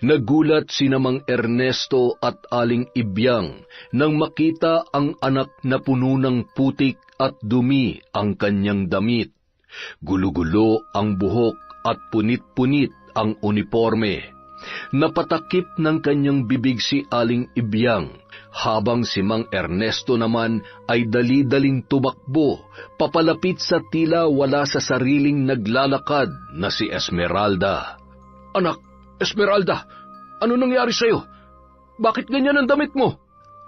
nagulat sina Mang Ernesto at Aling Ibyang nang makita ang anak na puno ng putik at dumi ang kanyang damit. Gulo-gulo ang buhok at punit-punit ang uniforme. Napatakip ng kanyang bibig si Aling Ibyang, habang si Mang Ernesto naman ay dali-daling tumakbo, papalapit sa tila wala sa sariling naglalakad na si Esmeralda. Anak, Esmeralda, ano nangyari sa'yo? Bakit ganyan ang damit mo?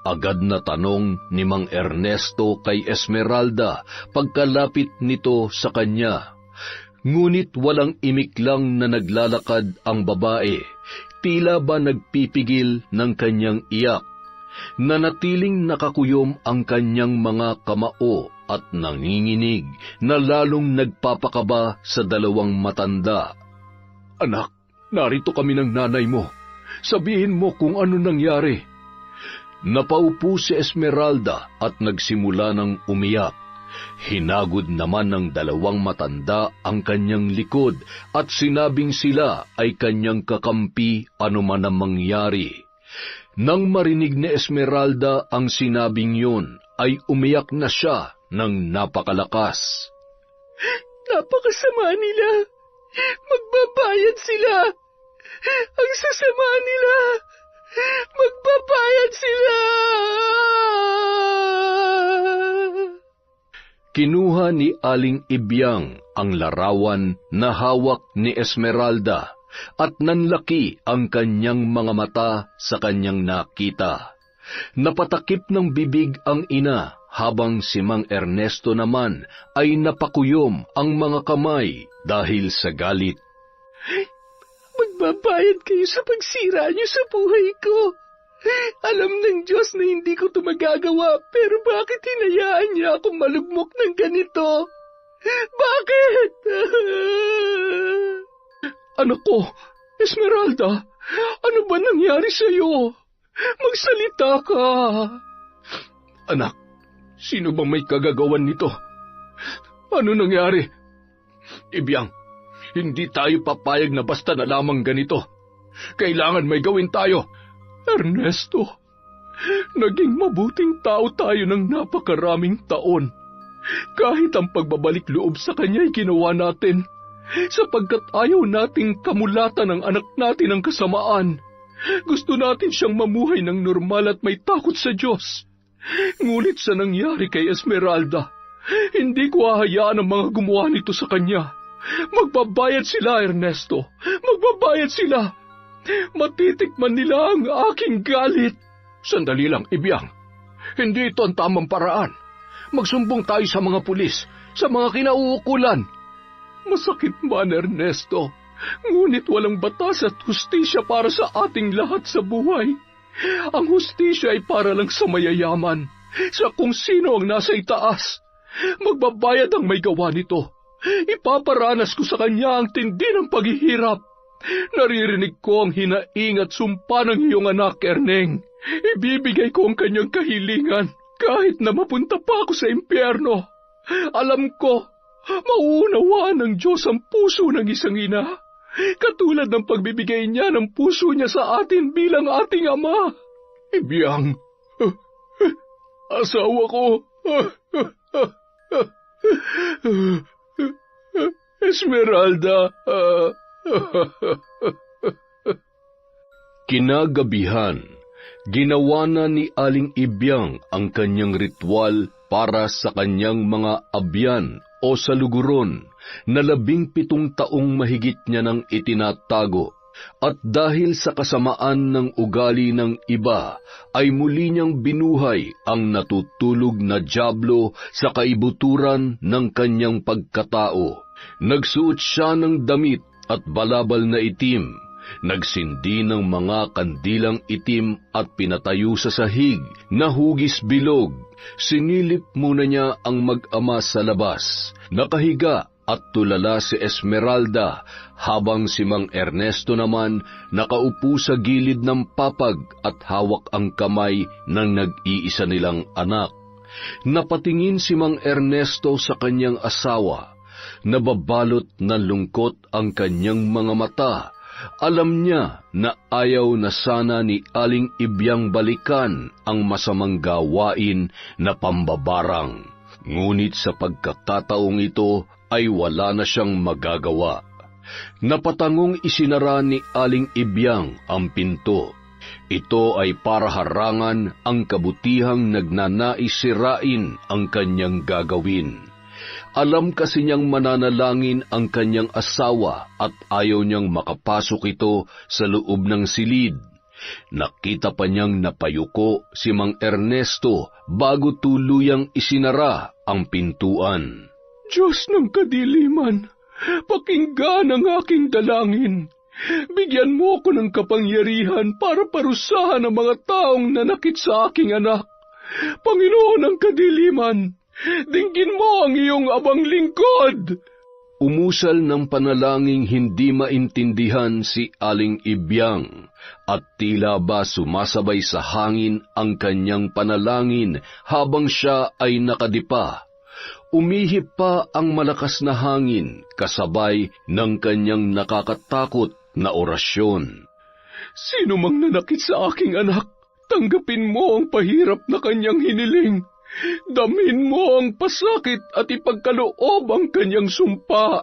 Agad na tanong ni Mang Ernesto kay Esmeralda pagkalapit nito sa kanya. Ngunit walang imik lang na naglalakad ang babae, tila ba nagpipigil ng kanyang iyak. Nanatiling nakakuyom ang kanyang mga kamao at nanginginig na lalong nagpapakaba sa dalawang matanda. Anak, narito kami ng nanay mo. Sabihin mo kung ano nangyari. Napaupo si Esmeralda at nagsimula ng umiyak. Hinagod naman ng dalawang matanda ang kanyang likod at sinabing sila ay kanyang kakampi anuman ang mangyari. Nang marinig ni Esmeralda ang sinabing yun, ay umiyak na siya ng napakalakas. Napakasama nila. Magbabayad sila. Ang sasama nila. Magbabayad sila. Kinuha ni Aling Ibyang ang larawan na hawak ni Esmeralda at nanlaki ang kanyang mga mata sa kanyang nakita. Napatakip ng bibig ang ina habang si Mang Ernesto naman ay napakuyom ang mga kamay dahil sa galit. Magbabayad kayo sa pagsira niyo sa buhay ko. Alam ng Diyos na hindi ko ito magagawa, pero bakit hinayaan niya akong malugmok ng ganito? Bakit? Anak ko, Esmeralda, ano ba nangyari sa'yo? Magsalita ka. Anak, sino bang may kagagawan nito? Ano nangyari? Ibyang, hindi tayo papayag na basta na lamang ganito. Kailangan may gawin tayo. Ernesto, naging mabuting tao tayo ng napakaraming taon. Kahit ang pagbabalik loob sa kanya ay ginawa natin, sapagkat ayaw nating kamulatan ng anak natin ang kasamaan. Gusto natin siyang mamuhay ng normal at may takot sa Diyos. Ngunit sa nangyari kay Esmeralda, hindi ko hahayaan ang mga gumawa nito sa kanya. Magbabayad sila, Ernesto. Magbabayad sila. Matitikman nila ang aking galit. Sandali lang, Ibyang. Hindi ito ang tamang paraan. Magsumbong tayo sa mga pulis, sa mga kinauukulan. Masakit man, Ernesto. Ngunit walang batas at hustisya para sa ating lahat sa buhay. Ang hustisya ay para lang sa mayayaman, sa kung sino ang nasa itaas. Magbabayad ang may gawa nito. Ipaparanas ko sa kanya ang tindi ng paghihirap. Naririnig ko ang hinaing at sumpa ng iyong anak, Erneng. Ibibigay ko ang kanyang kahilingan kahit na mapunta pa ako sa impyerno. Alam ko, mauunawaan ng Diyos ang puso ng isang ina, katulad ng pagbibigay niya ng puso niya sa atin bilang ating ama. Ibyang, asawa ko. Esmeralda. Kinagabihan, ginawa na ni Aling Ibyang ang kanyang ritual para sa kanyang mga abyan o saluguron na 17 taong mahigit niya nang itinatago. At dahil sa kasamaan ng ugali ng iba, ay muli niyang binuhay ang natutulog na dyablo sa kaibuturan ng kanyang pagkatao. Nagsuot siya ng damit at balabal na itim, nagsindi ng mga kandilang itim at pinatayo sa sahig na hugis bilog. Sinilip muna niya ang mag-ama sa labas. Nakahiga at tulala si Esmeralda, habang si Mang Ernesto naman nakaupo sa gilid ng papag at hawak ang kamay ng nag-iisa nilang anak. Napatingin si Mang Ernesto sa kanyang asawa. Nababalot ng lungkot ang kanyang mga mata. Alam niya na ayaw na sana ni Aling Ibyang balikan ang masamang gawain na pambabarang. Ngunit sa pagkakataong ito ay wala na siyang magagawa. Napatangong isinara ni Aling Ibyang ang pinto. Ito ay para harangan ang kabutihang nagnanais sirain ang kanyang gagawin. Alam kasi niyang mananalangin ang kanyang asawa at ayaw niyang makapasok ito sa loob ng silid. Nakita pa niyang napayuko si Mang Ernesto bago tuluyang isinara ang pintuan. Diyos ng kadiliman, pakinggan ang aking dalangin. Bigyan mo ako ng kapangyarihan para parusahan ang mga taong nanakit sa aking anak. Panginoon ng kadiliman, dinggin mo ang iyong abang lingkod. Umusal ng panalangin hindi maintindihan si Aling Ibyang, at tila ba sumasabay sa hangin ang kanyang panalangin habang siya ay nakadipa. Umihip pa ang malakas na hangin kasabay ng kanyang nakakatakot na orasyon. Sino mang nanakit sa aking anak, tanggapin mo ang pahirap na kanyang hiniling. Damhin mo ang pasakit at ipagkaloob ang kanyang sumpa.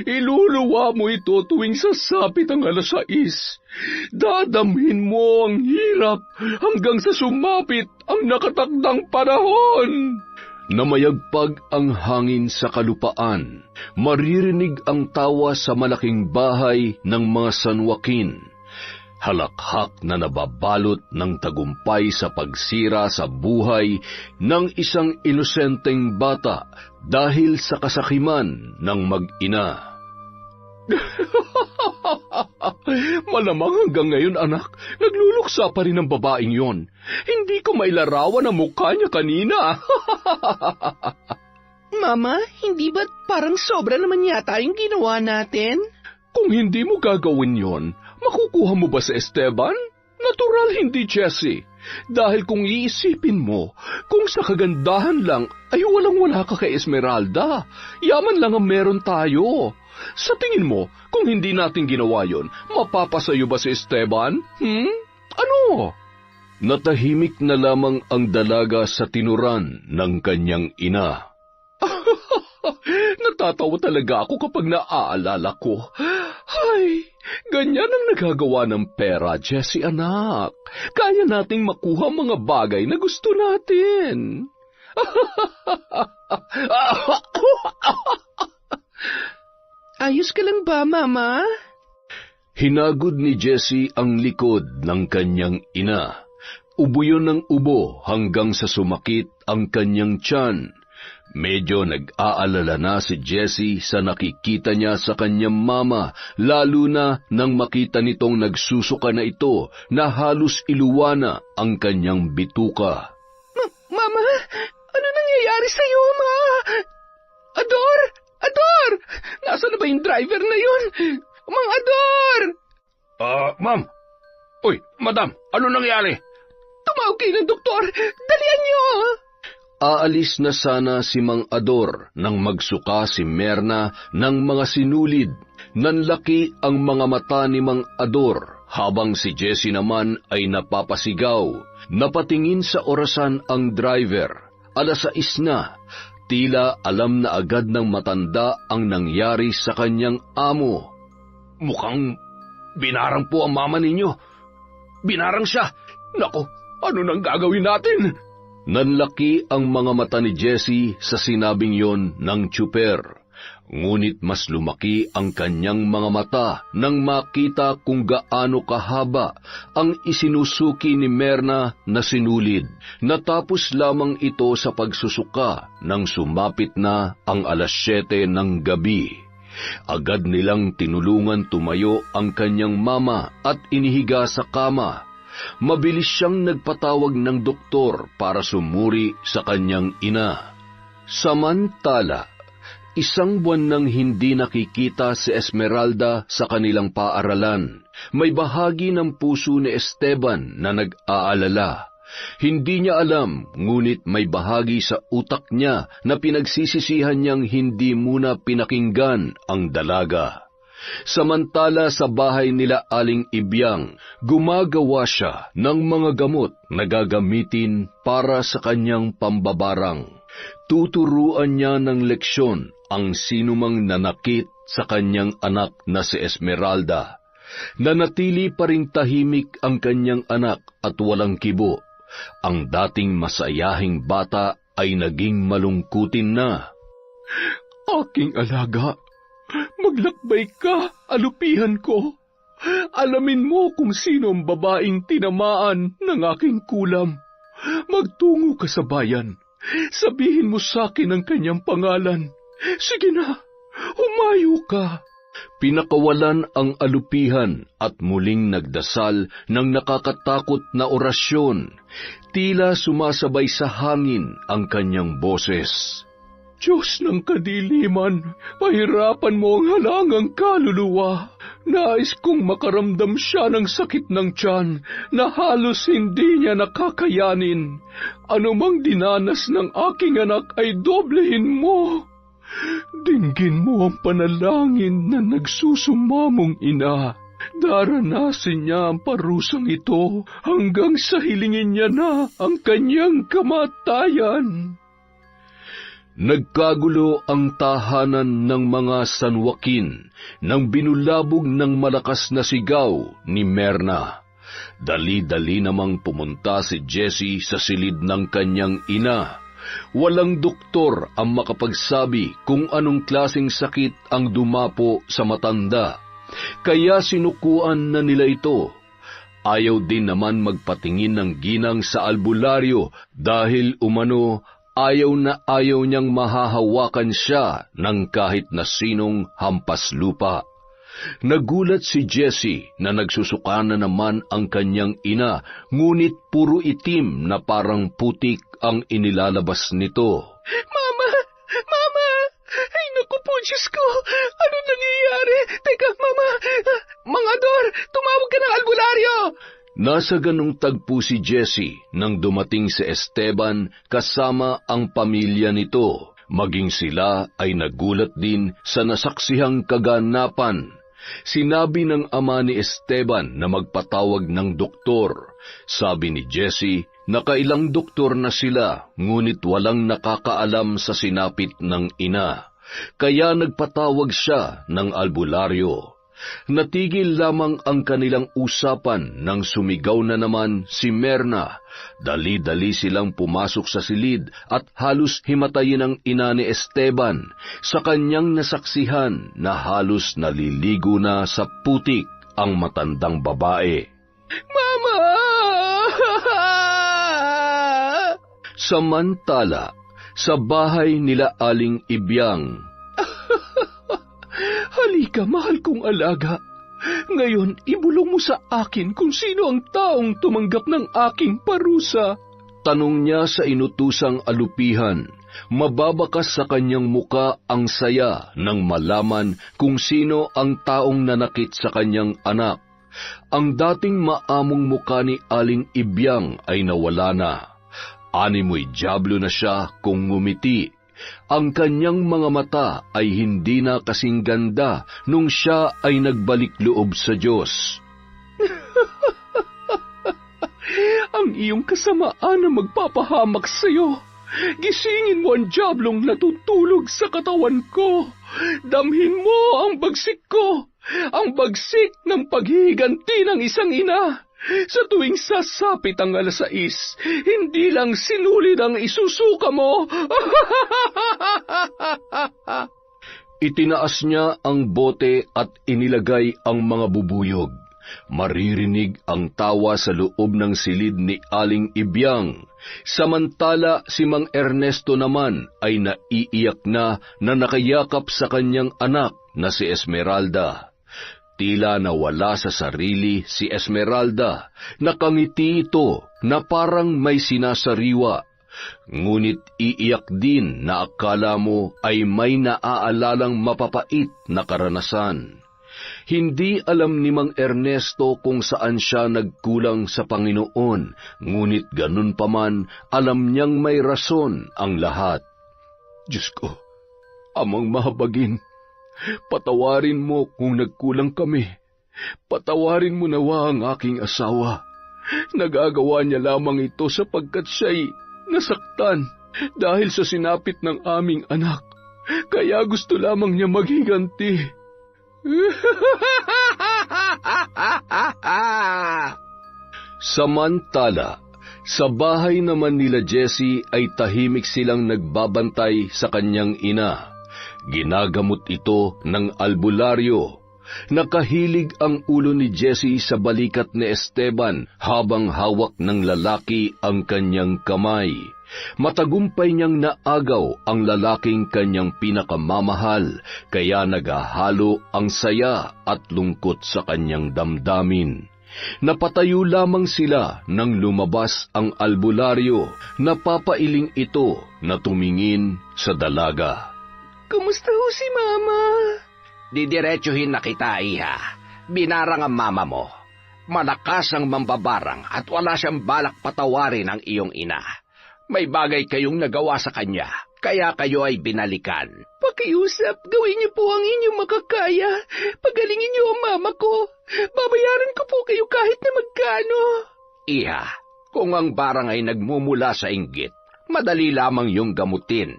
Iluluwa mo ito tuwing sasapit ang 6:00. Dadamhin mo ang hirap hanggang sa sumapit ang nakatakdang panahon. Namayagpag ang hangin sa kalupaan. Maririnig ang tawa sa malaking bahay ng mga sanwakin. Halakhak na nababalot ng tagumpay sa pagsira sa buhay ng isang inosenteng bata dahil sa kasakiman ng mag-ina. Malamang hanggang ngayon, anak, nagluluksa pa rin ang babaeng yon. Hindi ko mailarawan ang mukha niya kanina. Mama, hindi ba't parang sobra naman yata yung ginawa natin? Kung hindi mo gagawin yon, makukuha mo ba sa Esteban? Natural hindi, Jessie. Dahil kung iisipin mo, kung sa kagandahan lang ay walang-wala ka kay Esmeralda, yaman lang ang meron tayo. Sa tingin mo, kung hindi natin ginawa yon, mapapasayo ba si Esteban? Ano? Natahimik na lamang ang dalaga sa tinuran ng kanyang ina. Natatawa talaga ako kapag naaalala ko. Ay, ganyan ang nagagawa ng pera, Jessie anak. Kaya nating makuha mga bagay na gusto natin. Ayos ka lang ba, Mama? Hinagod ni Jessie ang likod ng kanyang ina. Ubo yun ng ubo hanggang sa sumakit ang kanyang tiyan. Medyo nag-aalala na si Jessie sa nakikita niya sa kanyang mama, lalo na nang makita nitong nagsusuka na ito na halos iluwana ang kanyang bituka. Mama, ano nangyayari sa'yo, Ma? Ador! Ador! Nasaan na ba yung driver na yun? Mang Ador! Ma'am. Uy, madam, ano nangyari? Tumawag kayo ng doktor! Dalian niyo! Aalis na sana si Mang Ador nang magsuka si Merna ng mga sinulid. Nanlaki ang mga mata ni Mang Ador habang si Jessie naman ay napapasigaw. Napatingin sa orasan ang driver. 6:00 na. Tila alam na agad ng matanda ang nangyari sa kanyang amo. Mukhang binarang po ang mama ninyo. binarang siya. Nako, ano nang gagawin natin? Nanlaki ang mga mata ni Jesse sa sinabing yon ng tsuper. Ngunit mas lumaki ang kanyang mga mata nang makita kung gaano kahaba ang isinusuki ni Merna na sinulid. Natapos lamang ito sa pagsusuka nang sumapit na ang 7:00 ng gabi. Agad nilang tinulungan tumayo ang kanyang mama at inihiga sa kama. Mabilis siyang nagpatawag ng doktor para sumuri sa kanyang ina. Samantala, 1 buwan nang hindi nakikita si Esmeralda sa kanilang paaralan. May bahagi ng puso ni Esteban na nag-aalala. Hindi niya alam, ngunit may bahagi sa utak niya na pinagsisisihan niyang hindi muna pinakinggan ang dalaga. Samantala sa bahay nila Aling Ibyang, gumagawa siya ng mga gamot na gagamitin para sa kanyang pambabarang. Tuturuan niya ng leksyon ang sinumang nanakit sa kanyang anak na si Esmeralda. Nanatili pa ring tahimik ang kanyang anak at walang kibo. Ang dating masayahing bata ay naging malungkutin na. Aking alaga, maglakbay ka, alupihan ko. Alamin mo kung sino ang babaeng tinamaan ng aking kulam. Magtungo ka sa bayan. Sabihin mo sa akin ang kanyang pangalan. Sige na, humayo ka. Pinakawalan ang alupihan at muling nagdasal ng nakakatakot na orasyon. Tila sumasabay sa hangin ang kanyang boses. Diyos ng kadiliman, pahirapan mo ang halangang kaluluwa. Nais kong makaramdam siya ng sakit ng tiyan na halos hindi niya nakakayanin. Anumang dinanas ng aking anak ay doblehin mo. Dinggin mo ang panalangin na nagsusumamong ina. Daranasin niya ang parusang ito hanggang sa hilingin niya na ang kanyang kamatayan. Nagkagulo ang tahanan ng mga San Joaquin nang binulabog ng malakas na sigaw ni Merna. Dali-dali namang pumunta si Jesse sa silid ng kanyang ina. Walang doktor ang makapagsabi kung anong klaseng sakit ang dumapo sa matanda. Kaya sinukuan na nila ito. Ayaw din naman magpatingin ng ginang sa albularyo dahil umano ayaw na ayaw niyang mahahawakan siya ng kahit na sinong hampas lupa. Nagulat si Jesse na nagsusuka na naman ang kanyang ina, ngunit puro itim na parang putik ang inilalabas nito. Mama! Mama! Ay, naku po, Diyos ko! Ano nangyayari? Teka, Mama! Mang Ador, tumawag ka ng albularyo! Nasa ganung tagpo si Jesse nang dumating si Esteban kasama ang pamilya nito. Maging sila ay nagulat din sa nasaksihang kaganapan. Sinabi ng ama ni Esteban na magpatawag ng doktor. Sabi ni Jesse, nakailang doktor na sila, ngunit walang nakakaalam sa sinapit ng ina. Kaya nagpatawag siya ng albularyo. Natigil lamang ang kanilang usapan nang sumigaw na naman si Merna. Dali-dali silang pumasok sa silid at halos himatayin ang ina ni Esteban sa kanyang nasaksihan na halos naliligo na sa putik ang matandang babae. Mama! Samantala, sa bahay nila Aling Ibyang, Halika, mahal kong alaga. Ngayon, ibulong mo sa akin kung sino ang taong tumanggap ng aking parusa. tanong niya sa inutusang alupihan. Mababakas sa kanyang muka ang saya nang malaman kung sino ang taong nanakit sa kanyang anak. Ang dating maamong muka ni Aling Ibyang ay nawala na. Animoy dyablo na siya kung ngumiti. Ang kanyang mga mata ay hindi na kasing ganda nung siya ay nagbalik loob sa Diyos. Ang iyong kasamaan na magpapahamak sa iyo. Gisingin mo ang diablong natutulog sa katawan ko. Damhin mo ang bagsik ko, ang bagsik ng paghihiganti ng isang ina. Sa tuwing sasapit ang 6:00, hindi lang sinulid ang isusuka mo. Itinaas niya ang bote at inilagay ang mga bubuyog. Maririnig ang tawa sa loob ng silid ni Aling Ibyang. Samantala si Mang Ernesto naman ay naiiyak na nakayakap sa kanyang anak na si Esmeralda. Tila nawala sa sarili si Esmeralda. Nakangiti ito na parang may sinasariwa. Ngunit iiyak din na akala mo ay may naaalalang mapapait na karanasan. Hindi alam ni Mang Ernesto kung saan siya nagkulang sa Panginoon, ngunit ganun pa man, alam niyang may rason ang lahat. Diyos ko, Amang mahabagin, patawarin mo kung nagkulang kami. Patawarin mo nawa ang aking asawa. Nagagawa niya lamang ito sapagkat siya'y nasaktan dahil sa sinapit ng aming anak. Kaya gusto lamang niya maghiganti. Samantala, sa bahay naman nila Jessie ay tahimik silang nagbabantay sa kanyang ina. Ginagamot ito ng albularyo. Nakahilig ang ulo ni Jessie sa balikat ni Esteban habang hawak ng lalaki ang kanyang kamay. Matagumpay niyang naagaw ang lalaking kanyang pinakamamahal, kaya naghahalo ang saya at lungkot sa kanyang damdamin. Napatayo lamang sila nang lumabas ang albularyo. Napapailing ito na tumingin sa dalaga. Kumusta ho si Mama? Didiretsuhin na kita, iha. Binarang ang mama mo. Malakas ang mambabarang at wala siyang balak patawarin ang iyong ina. May bagay kayong nagawa sa kanya, kaya kayo ay binalikan. Pakiusap, gawin niyo po ang inyong makakaya. Pagalingin niyo ang mama ko. Babayaran ko po kayo kahit na magkano. Iha, kung ang barang ay nagmumula sa inggit, madali lamang yung gamutin.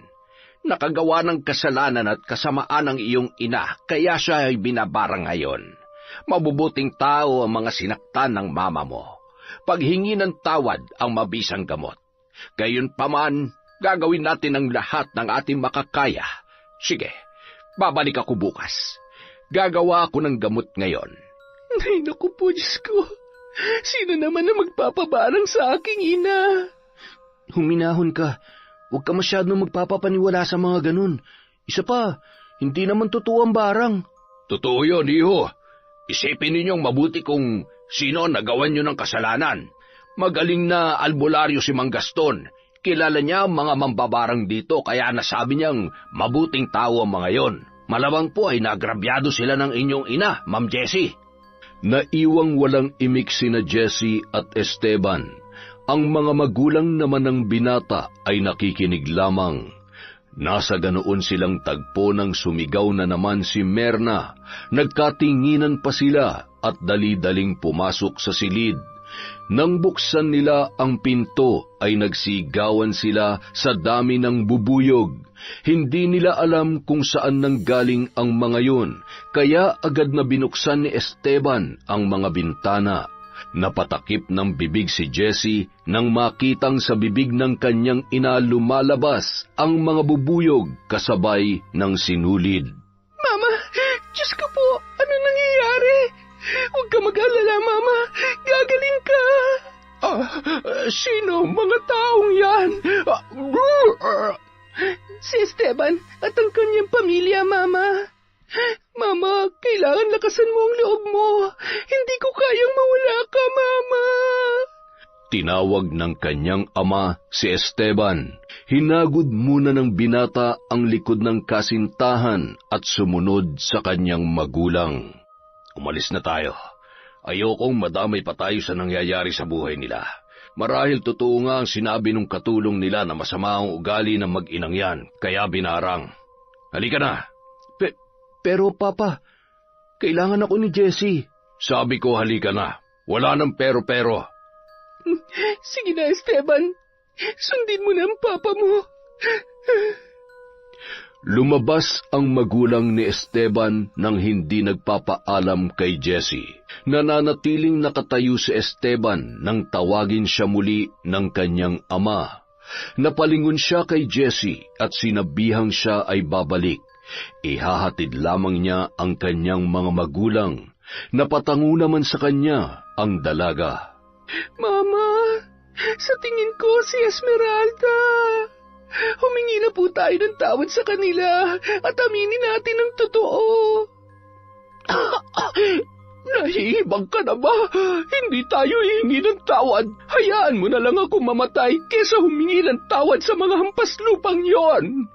Nakagawa ng kasalanan at kasamaan ng iyong ina, kaya siya ay binabarang ngayon. Mabubuting tao ang mga sinaktan ng mama mo. Paghingi ng tawad ang mabisang gamot. Gayunpaman, gagawin natin ang lahat ng ating makakaya. Sige, babalik ako bukas. Gagawa ako ng gamot ngayon. Ay, naku po, Diyos ko. Sino naman na magpapabarang sa aking ina? Huminahon ka. Huwag ka masyadong magpapapaniwala sa mga ganun. Isa pa, hindi naman totoo ang barang. Totoo yun, iho. Isipin ninyong mabuti kung sino nagawan nyo ng kasalanan. Magaling na albularyo si Mang Gaston. Kilala niya ang mga mambabarang dito kaya nasabi niyang mabuting tao ang mga yon. Malamang po ay nagrabyado sila ng inyong ina, Ma'am Jessie. Naiwang walang imik sina Jessie at Esteban. Ang mga magulang naman ng binata ay nakikinig lamang. Nasa ganoon silang tagpo nang sumigaw na naman si Merna. Nagkatinginan pa sila at dali-daling pumasok sa silid. Nang buksan nila ang pinto ay nagsigawan sila sa dami ng bubuyog. Hindi nila alam kung saan nanggaling ang mga yun, kaya agad na binuksan ni Esteban ang mga bintana. Napatakip ng bibig si Jessie nang makitang sa bibig ng kanyang ina lumalabas ang mga bubuyog kasabay ng sinulid. Mama, Diyos ko po, ano nangyayari? Huwag ka mag-alala, Mama. Gagaling ka. Sino mga taong yan? Si Esteban at ang kanyang pamilya, Mama. Mama, kailangan lakasan mo ang loob mo. Hindi ko kayang mawala ka, Mama. Tinawag ng kanyang ama si Esteban. Hinagod muna ng binata ang likod ng kasintahan at sumunod sa kanyang magulang. Umalis na tayo. Ayokong madamay pa tayo sa nangyayari sa buhay nila. Marahil totoo nga ang sinabi ng katulong nila na masama ang ugali ng mag-inang yan, kaya binarang. Halika na. Pero Papa, kailangan ako ni Jessie. Sabi ko halika na. Wala nang pero-pero. Sige na, Esteban. Sundin mo na ang papa mo. Lumabas ang magulang ni Esteban nang hindi nagpapaalam kay Jessie. Nananatiling nakatayo si Esteban nang tawagin siya muli ng kanyang ama. Napalingon siya kay Jessie at sinabihang siya ay babalik. Ihahatid lamang niya ang kanyang mga magulang. Napatango naman sa kanya ang dalaga. Mama, sa tingin ko si Esmeralda. Humingi na po tayo ng tawad sa kanila at aminin natin ang totoo. Nahihibang ka na ba? Hindi tayo hihingi ng tawad. Hayaan mo na lang ako mamatay kesa humingi ng tawad sa mga hampas lupang yon.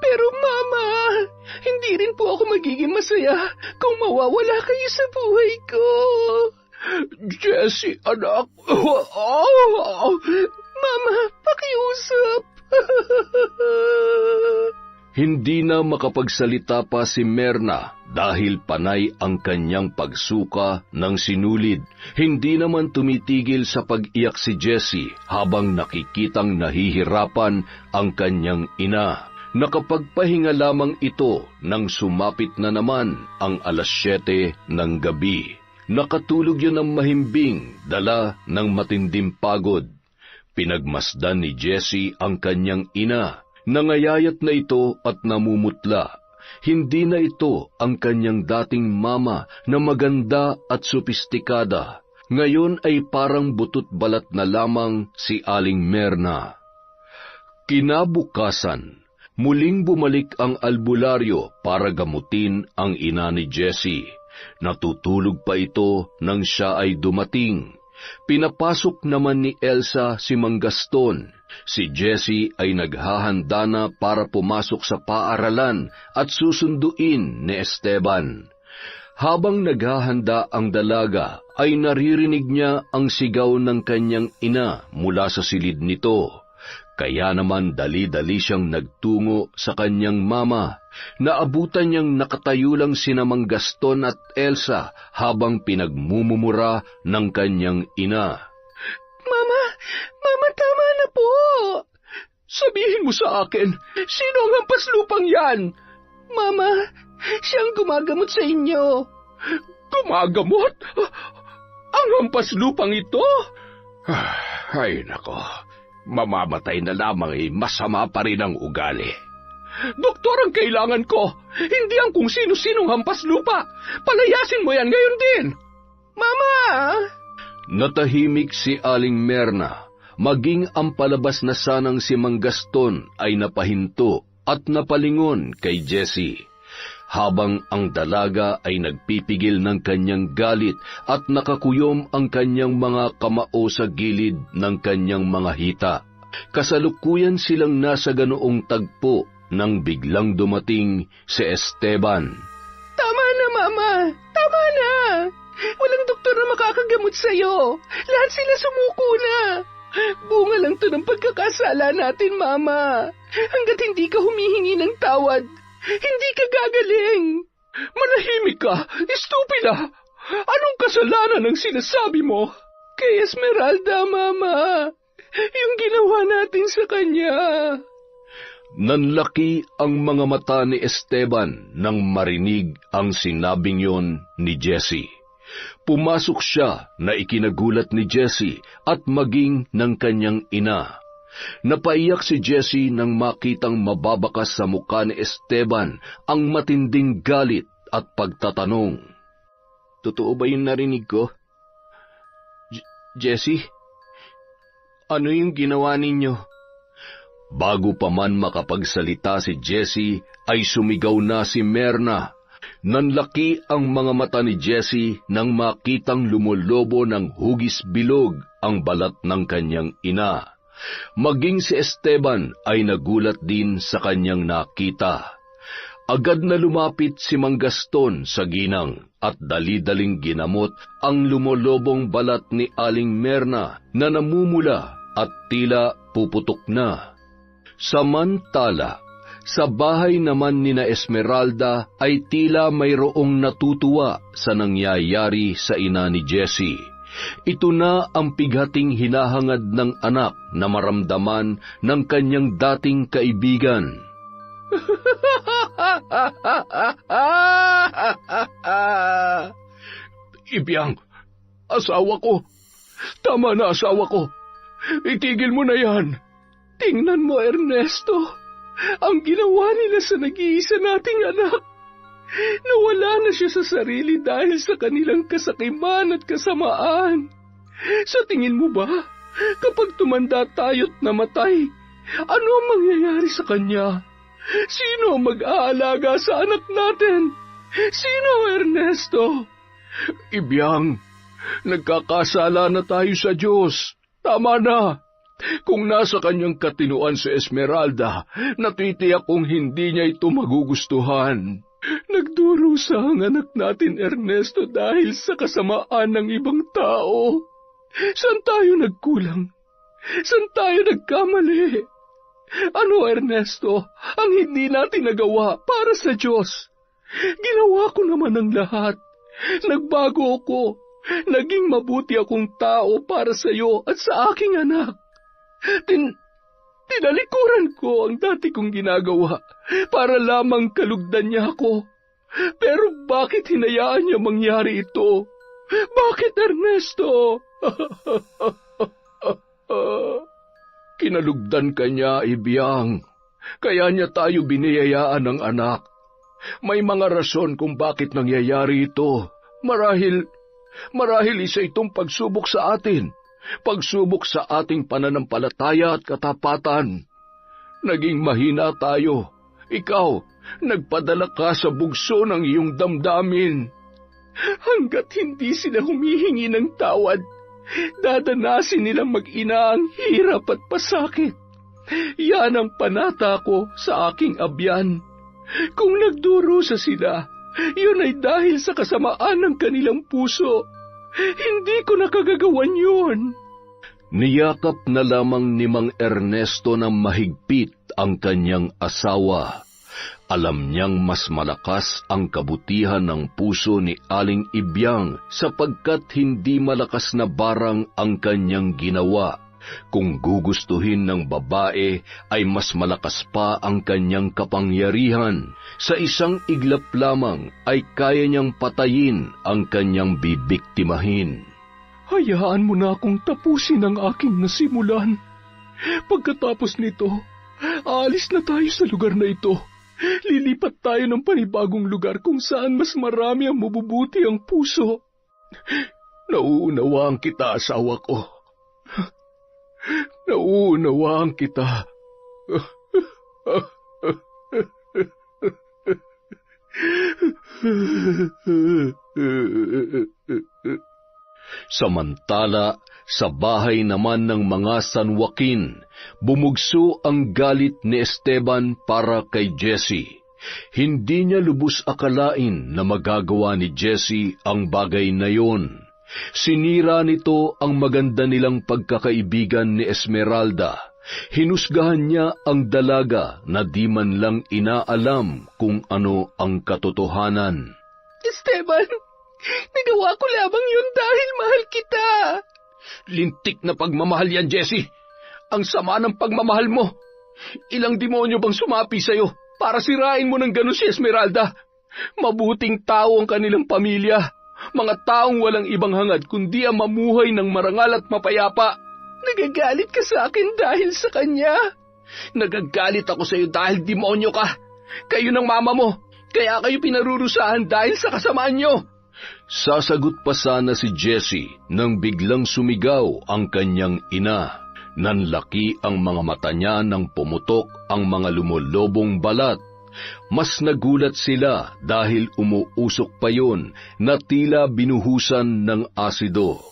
Pero Mama, hindi rin po ako magiging masaya kung mawawala kayo sa buhay ko. Jessie, anak. Mama, pakiusap. Hindi na makapagsalita pa si Merna dahil panay ang kanyang pagsuka ng sinulid. Hindi naman tumitigil sa pag-iyak si Jessie habang nakikitang nahihirapan ang kanyang ina. Nakapagpahinga lamang ito nang sumapit na naman ang 7:00 ng gabi. Nakatulog yun ng mahimbing, dala ng matinding pagod. Pinagmasdan ni Jessie ang kanyang ina. Nangayayat na ito at namumutla. Hindi na ito ang kanyang dating mama na maganda at sopistikada. Ngayon ay parang butot balat na lamang si Aling Merna. Kinabukasan, muling bumalik ang albularyo para gamutin ang ina ni Jessie. Natutulog pa ito nang siya ay dumating. Pinapasok naman ni Elsa si Mang Gaston. Si Jessie ay naghahanda na para pumasok sa paaralan at susunduin ni Esteban. Habang naghahanda ang dalaga, ay naririnig niya ang sigaw ng kanyang ina mula sa silid nito. Kaya naman dali-dali siyang nagtungo sa kanyang mama. Naabutan niyang nakatayo lang sina Mang Gaston at Elsa habang pinagmumumura ng kanyang ina. Mama, tama na po. Sabihin mo sa akin, sino ang hampas lupang yan? Mama, siyang gumagamot sa inyo. Gumagamot? Ang hampas lupang ito? Ay nako, mamamatay na lamang ay masama pa rin ang ugali. Doktor ang kailangan ko, hindi ang kung sino-sinong hampas lupa. Palayasin mo yan ngayon din. Mama! Natahimik si Aling Merna. Maging ang palabas na sanang si Mang Gaston ay napahinto at napalingon kay Jessie. Habang ang dalaga ay nagpipigil ng kanyang galit at nakakuyom ang kanyang mga kamao sa gilid ng kanyang mga hita. Kasalukuyan silang nasa ganoong tagpo nang biglang dumating si Esteban. Tama na, Mama! Tama na! Walang doktor na makakagamot sa'yo. Lahat sila sumuko na. Bunga lang to ng pagkakasala natin, Mama. Hanggat hindi ka humihingi ng tawad, hindi ka gagaling. Manahimik ka, estupida! Anong kasalanan ang sinasabi mo? Kay Esmeralda, Mama. Yung ginawa natin sa kanya. Nanlaki ang mga mata ni Esteban nang marinig ang sinabing yon ni Jessie. Pumasok siya na ikinagulat ni Jessie at maging ng kanyang ina. Napaiyak si Jessie nang makitang mababakas sa mukha ni Esteban ang matinding galit at pagtatanong. Totoo ba yung narinig ko? Jessie, ano yung ginawa ninyo? Bago pa man makapagsalita si Jessie, ay sumigaw na si Merna. Nanlaki ang mga mata ni Jessie nang makitang lumolobo ng hugis bilog ang balat ng kanyang ina. Maging si Esteban ay nagulat din sa kanyang nakita. Agad na lumapit si Mang Gaston sa ginang at dali-daling ginamot ang lumolobong balat ni Aling Merna na namumula at tila puputok na. Samantala, sa bahay naman ni na Esmeralda ay tila mayroong natutuwa sa nangyayari sa ina ni Jessie. Ito na ang pighating hinahangad ng anak na maramdaman ng kanyang dating kaibigan. Ibiyang, asawa ko. Tama na, asawa ko. Itigil mo na yan. Tingnan mo, Ernesto. Ang ginawa nila sa nag-iisa nating anak. Nawala na siya sa sarili dahil sa kanilang kasakiman at kasamaan. Sa tingin mo ba, kapag tumanda tayo't namatay, ano ang mangyayari sa kanya? Sino ang mag-aalaga sa anak natin? Sino, Ernesto? Ibiyang, nagkakasala na tayo sa Diyos. Tama na. Kung nasa kanyang katinuan si Esmeralda, natitiyak kong hindi niya ito magugustuhan. Nagdurusa ang anak natin, Ernesto, dahil sa kasamaan ng ibang tao. Saan tayo nagkulang? Saan tayo nagkamali? Ano, Ernesto, ang hindi natin nagawa para sa Diyos? Ginawa ko naman ang lahat. Nagbago ako. Naging mabuti akong tao para sa iyo at sa aking anak. Tinalikuran ko ang dati kong ginagawa para lamang kalugdan niya ako. Pero bakit hinayaan niya mangyari ito? Bakit, Ernesto? Kinalugdan ka niya, Ibiyang. Kaya niya tayo biniyayaan ng anak. May mga rason kung bakit nangyayari ito. Marahil isa itong pagsubok sa atin. Pagsubok sa ating pananampalataya at katapatan. Naging mahina tayo. Ikaw, nagpadala ka sa bugso ng iyong damdamin. Hanggat hindi sila humihingi ng tawad, dadanasin nilang mag-ina ang hirap at pasakit. Yan ang panata ko sa aking abyan. Kung nagdurusa sila, yun ay dahil sa kasamaan ng kanilang puso. Hindi ko nakagagawan yun. Niyakap na lamang ni Mang Ernesto ng mahigpit ang kanyang asawa. Alam niyang mas malakas ang kabutihan ng puso ni Aling Ibiyang sapagkat hindi malakas na barang ang kanyang ginawa. Kung gugustuhin ng babae ay mas malakas pa ang kanyang kapangyarihan. Sa isang iglap lamang ay kaya niyang patayin ang kanyang bibiktimahin. Hayaan mo na akong tapusin ang aking nasimulan. Pagkatapos nito, aalis na tayo sa lugar na ito. Lilipat tayo ng panibagong lugar kung saan mas marami ang mabubuti ang puso. Nauunawaan kita, asawa ko. Nauunawaan kita. Samantala, sa bahay naman ng mga San Joaquin, bumugso ang galit ni Esteban para kay Jesse. Hindi niya lubos akalain na magagawa ni Jesse ang bagay na yon. Sinira nito ang maganda nilang pagkakaibigan ni Esmeralda. Hinusgahan niya ang dalaga na di man lang inaalam kung ano ang katotohanan. Esteban, nagawa ko lamang yun dahil mahal kita. Lintik na pagmamahal yan, Jessie. Ang sama ng pagmamahal mo. Ilang demonyo bang sumapi sa'yo para sirain mo ng gano'n si Esmeralda? Mabuting tao ang kanilang pamilya. Mga taong walang ibang hangad kundi ang mamuhay ng marangal at mapayapa. Nagagalit ka sa akin dahil sa kanya. Nagagalit ako sa iyo dahil demonyo ka. Kayo ng mama mo. Kaya kayo pinarurusahan dahil sa kasamaan nyo. Sasagot pa sana si Jesse nang biglang sumigaw ang kanyang ina. Nanlaki ang mga mata niya nang pumutok ang mga lumulobong balat. Mas nagulat sila dahil umuusok pa yon na tila binuhusan ng asido.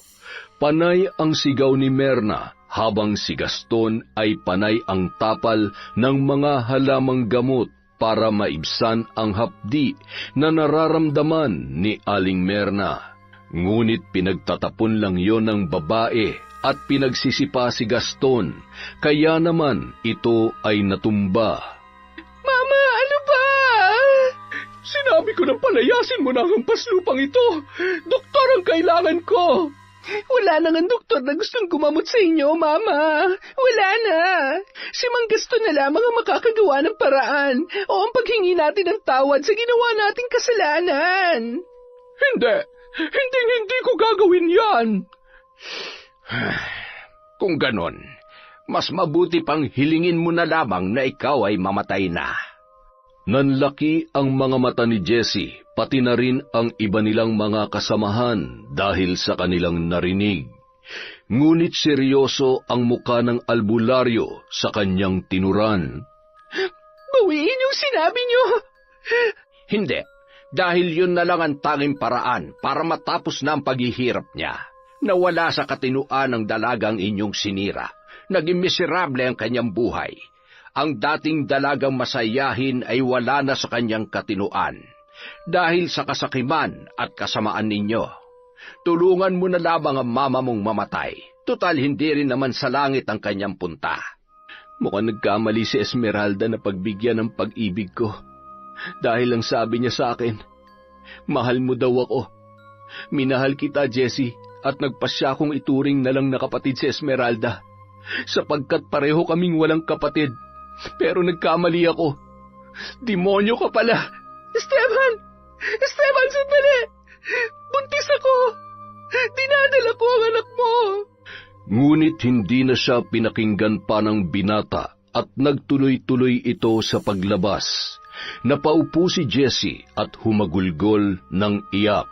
Panay ang sigaw ni Merna habang si Gaston ay panay ang tapal ng mga halamang gamot para maibsan ang hapdi na nararamdaman ni Aling Merna. Ngunit pinagtatapon lang yon ng babae at pinagsisipa si Gaston, kaya naman ito ay natumba. Mama, ano ba? Sinabi ko na palayasin mo na ang paslupang ito. Doktor ang kailangan ko. Wala nang ang doktor na gustong gumamot sa inyo, Mama. Wala na. Si Mang Gaston na lamang ang makakagawa ng paraan o ang paghingi natin ng tawad sa ginawa nating kasalanan. Hindi ko gagawin yan. Kung ganon, mas mabuti pang hilingin mo na lamang na ikaw ay mamatay na. Nanlaki ang mga mata ni Jessie, pati na rin ang iba nilang mga kasamahan dahil sa kanilang narinig. Ngunit seryoso ang muka ng albularyo sa kanyang tinuran. Bawiin yung sinabi niyo. Hindi, dahil yun na lang ang tanging paraan para matapos na ang paghihirap niya. Nawala sa katinuan ng dalagang inyong sinira. Naging miserable ang kanyang buhay. Ang dating dalagang masayahin ay wala na sa kanyang katinuan dahil sa kasakiman at kasamaan ninyo. Tulungan mo na lamang ang mama mong mamatay. Tutal hindi rin naman sa langit ang kanyang punta. Mukhang nagkamali si Esmeralda na pagbigyan ng pag-ibig ko. Dahil ang sabi niya sa akin, mahal mo daw ako. Minahal kita, Jessie, at nagpasya kong ituring na lang na kapatid si Esmeralda. Sapagkat pareho kaming walang kapatid. Pero nagkamali ako. Demonyo ka pala. Esteban! Esteban, sandali! Buntis ako! Dinadala ko ang anak mo! Ngunit hindi na siya pinakinggan pa ng binata at nagtuloy-tuloy ito sa paglabas. Napaupo si Jessie at humagulgol ng iyak.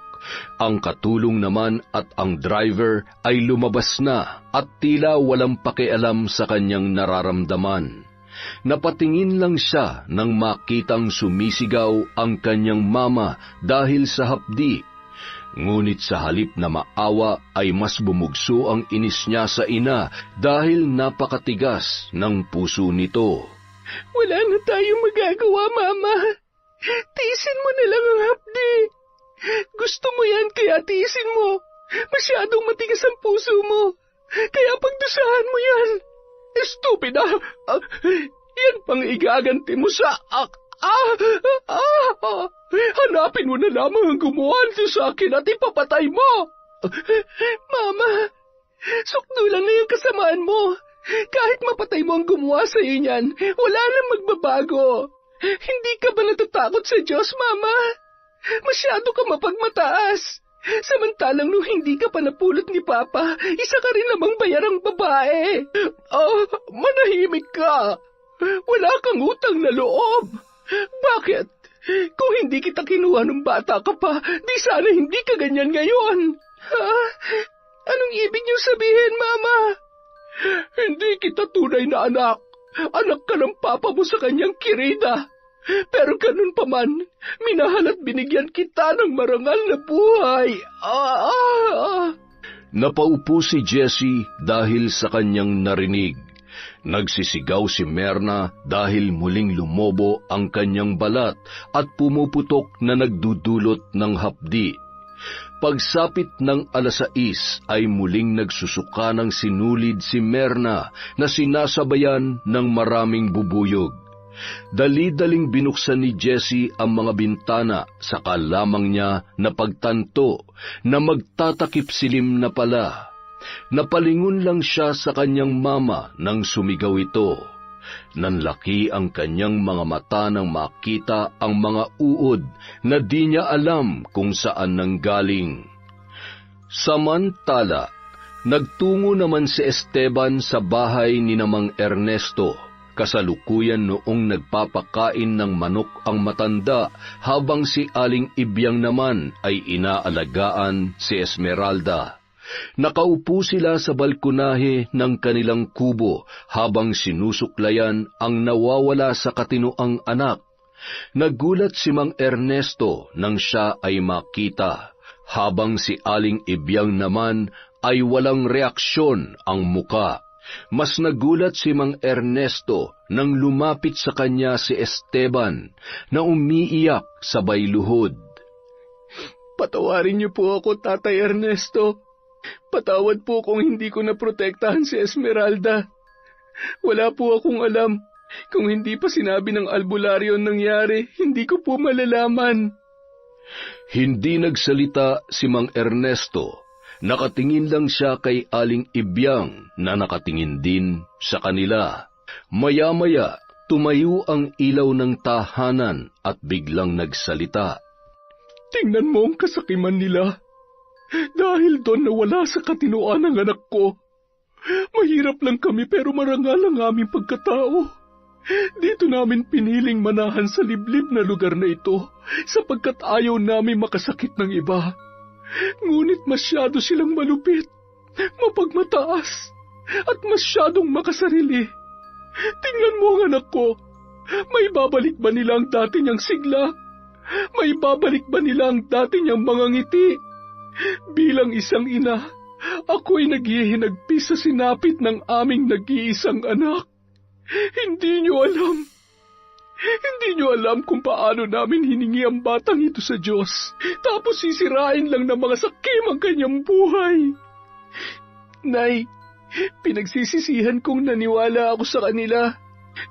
Ang katulong naman at ang driver ay lumabas na at tila walang pakialam sa kanyang nararamdaman. Napatingin lang siya nang makitang sumisigaw ang kanyang mama dahil sa hapdi. Ngunit sa halip na maawa ay mas bumugso ang inis niya sa ina dahil napakatigas ng puso nito. Wala na tayong magagawa, Mama. Tiisin mo na lang ang hapdi. Gusto mo yan kaya tiisin mo. Masyadong matigas ang puso mo. Kaya pagdusahan mo yan. Estupida! Yan pang igaganti mo sa... Hanapin mo na lamang ang gumawa sa akin at ipapatay mo! Mama, sukdulan na yung kasamaan mo. Kahit mapatay mo ang gumawa sa iyo niyan, wala nang magbabago. Hindi ka ba natatakot sa Diyos, Mama? Masyado ka mapagmataas. Samantalang nung hindi ka pa napulot ni Papa, isa ka rin namang bayarang babae. Manahimik ka. Wala kang utang na loob. Bakit? Kung hindi kita kinuha nung bata ka pa, di sana hindi ka ganyan ngayon. Ha? Anong ibig niyo sabihin, Mama? Hindi kita tunay na anak. Anak ka ng papa mo sa kanyang kirida. Pero ganun pa man, minahal at binigyan kita ng marangal na buhay. Napaupo si Jessie dahil sa kanyang narinig. Nagsisigaw si Merna dahil muling lumobo ang kanyang balat at pumuputok na nagdudulot ng hapdi. Pagsapit ng 6:00 ay muling nagsusuka ng sinulid si Merna na sinasabayan ng maraming bubuyog. Dali-daling binuksan ni Jessie ang mga bintana, saka lamang niya napagtanto na magtatakip silim na pala. Napalingon lang siya sa kanyang mama nang sumigaw ito. Nanlaki ang kanyang mga mata nang makita ang mga uod na di niya alam kung saan nanggaling. Samantala, nagtungo naman si Esteban sa bahay ni Mang Ernesto. Kasalukuyan noong nagpapakain ng manok ang matanda habang si Aling Ibyang naman ay inaalagaan si Esmeralda. Nakaupo sila sa balkonahe ng kanilang kubo habang sinusuklayan ang nawawala sa katinoang anak. Nagulat si Mang Ernesto nang siya ay makita, habang si Aling Ibyang naman ay walang reaksyon ang muka. Mas nagulat si Mang Ernesto nang lumapit sa kanya si Esteban na umiiyak sabay luhod. Patawarin niyo po ako, Tatay Ernesto. Patawad po kung hindi ko naprotektahan si Esmeralda. Wala po akong alam. Kung hindi pa sinabi ng albularyo ang nangyari, hindi ko po malalaman. Hindi nagsalita si Mang Ernesto Nakatingin lang siya kay Aling Ibyang na nakatingin din sa kanila. Maya-maya, tumayo ang ilaw ng tahanan at biglang nagsalita. Tingnan mo ang kasakiman nila. Dahil doon nawala sa katinoan ang anak ko. Mahirap lang kami pero marangal ang aming pagkatao. Dito namin piniling manahan sa liblib na lugar na ito sapagkat ayaw namin makasakit ng iba. Ngunit masyado silang malupit, mapagmataas, at masyadong makasarili. Tingnan mo ang anak ko. May babalik ba nila ang dati niyang sigla? May babalik ba nila ang dati niyang mga ngiti? Bilang isang ina, ako'y naghihinagpis sa sinapit ng aming nag-iisang anak. Hindi niyo alam kung paano namin hiningi ang batang ito sa Diyos, tapos sisirain lang ng mga sakim ang kanyang buhay. Nay, pinagsisisihan kong naniwala ako sa kanila.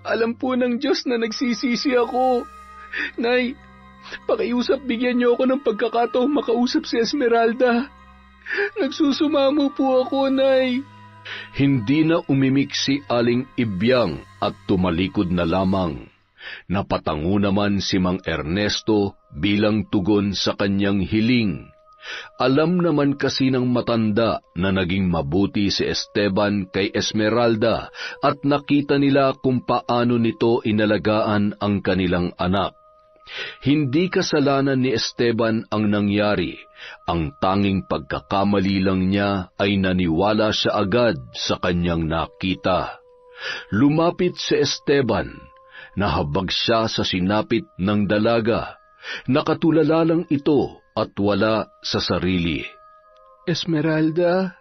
Alam po ng Diyos na nagsisisi ako. Nay, pakiusap bigyan niyo ako ng pagkakataong makausap si Esmeralda. Nagsusumamo po ako, Nay. Hindi na umimik si Aling Ibyang at tumalikod na lamang. Napatango naman si Mang Ernesto bilang tugon sa kanyang hiling. Alam naman kasi ng matanda na naging mabuti si Esteban kay Esmeralda at nakita nila kung paano nito inalagaan ang kanilang anak. Hindi kasalanan ni Esteban ang nangyari. Ang tanging pagkakamali lang niya ay naniwala siya agad sa kanyang nakita. Lumapit si Esteban. Nahabag siya sa sinapit ng dalaga. Nakatulala lang ito at wala sa sarili. Esmeralda?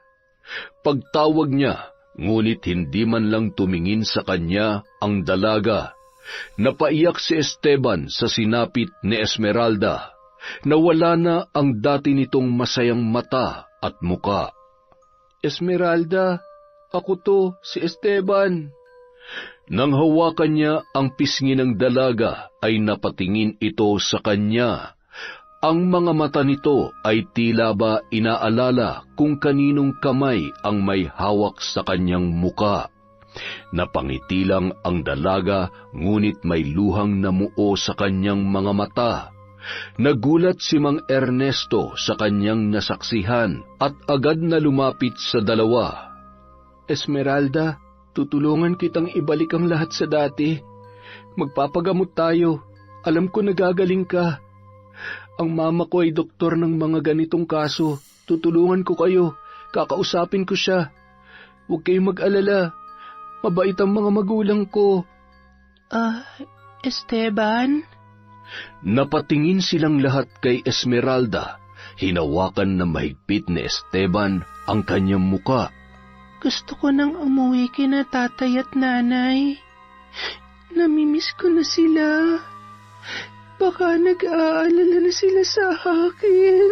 Pagtawag niya, ngunit hindi man lang tumingin sa kanya ang dalaga. Napaiyak si Esteban sa sinapit ni Esmeralda. Nawala na ang dati nitong masayang mata at muka. Esmeralda, ako to, si Esteban. Nang hawakan niya ang pisngi ng dalaga, ay napatingin ito sa kanya. Ang mga mata nito ay tila ba inaalala kung kaninong kamay ang may hawak sa kanyang muka. Napangiti lang ang dalaga, ngunit may luhang namuo sa kanyang mga mata. Nagulat si Mang Ernesto sa kanyang nasaksihan at agad na lumapit sa dalawa. Esmeralda, tutulungan kitang ibalik ang lahat sa dati. Magpapagamot tayo. Alam ko nagagaling ka. Ang mama ko ay doktor ng mga ganitong kaso. Tutulungan ko kayo. Kakausapin ko siya. Huwag kayong mag-alala. Mabait ang mga magulang ko. Esteban? Napatingin silang lahat kay Esmeralda. Hinawakan na mahigpit ni Esteban ang kanyang muka. Gusto ko nang umuwi kina tatay at nanay. Namimiss ko na sila. Baka nag-aalala na sila sa akin.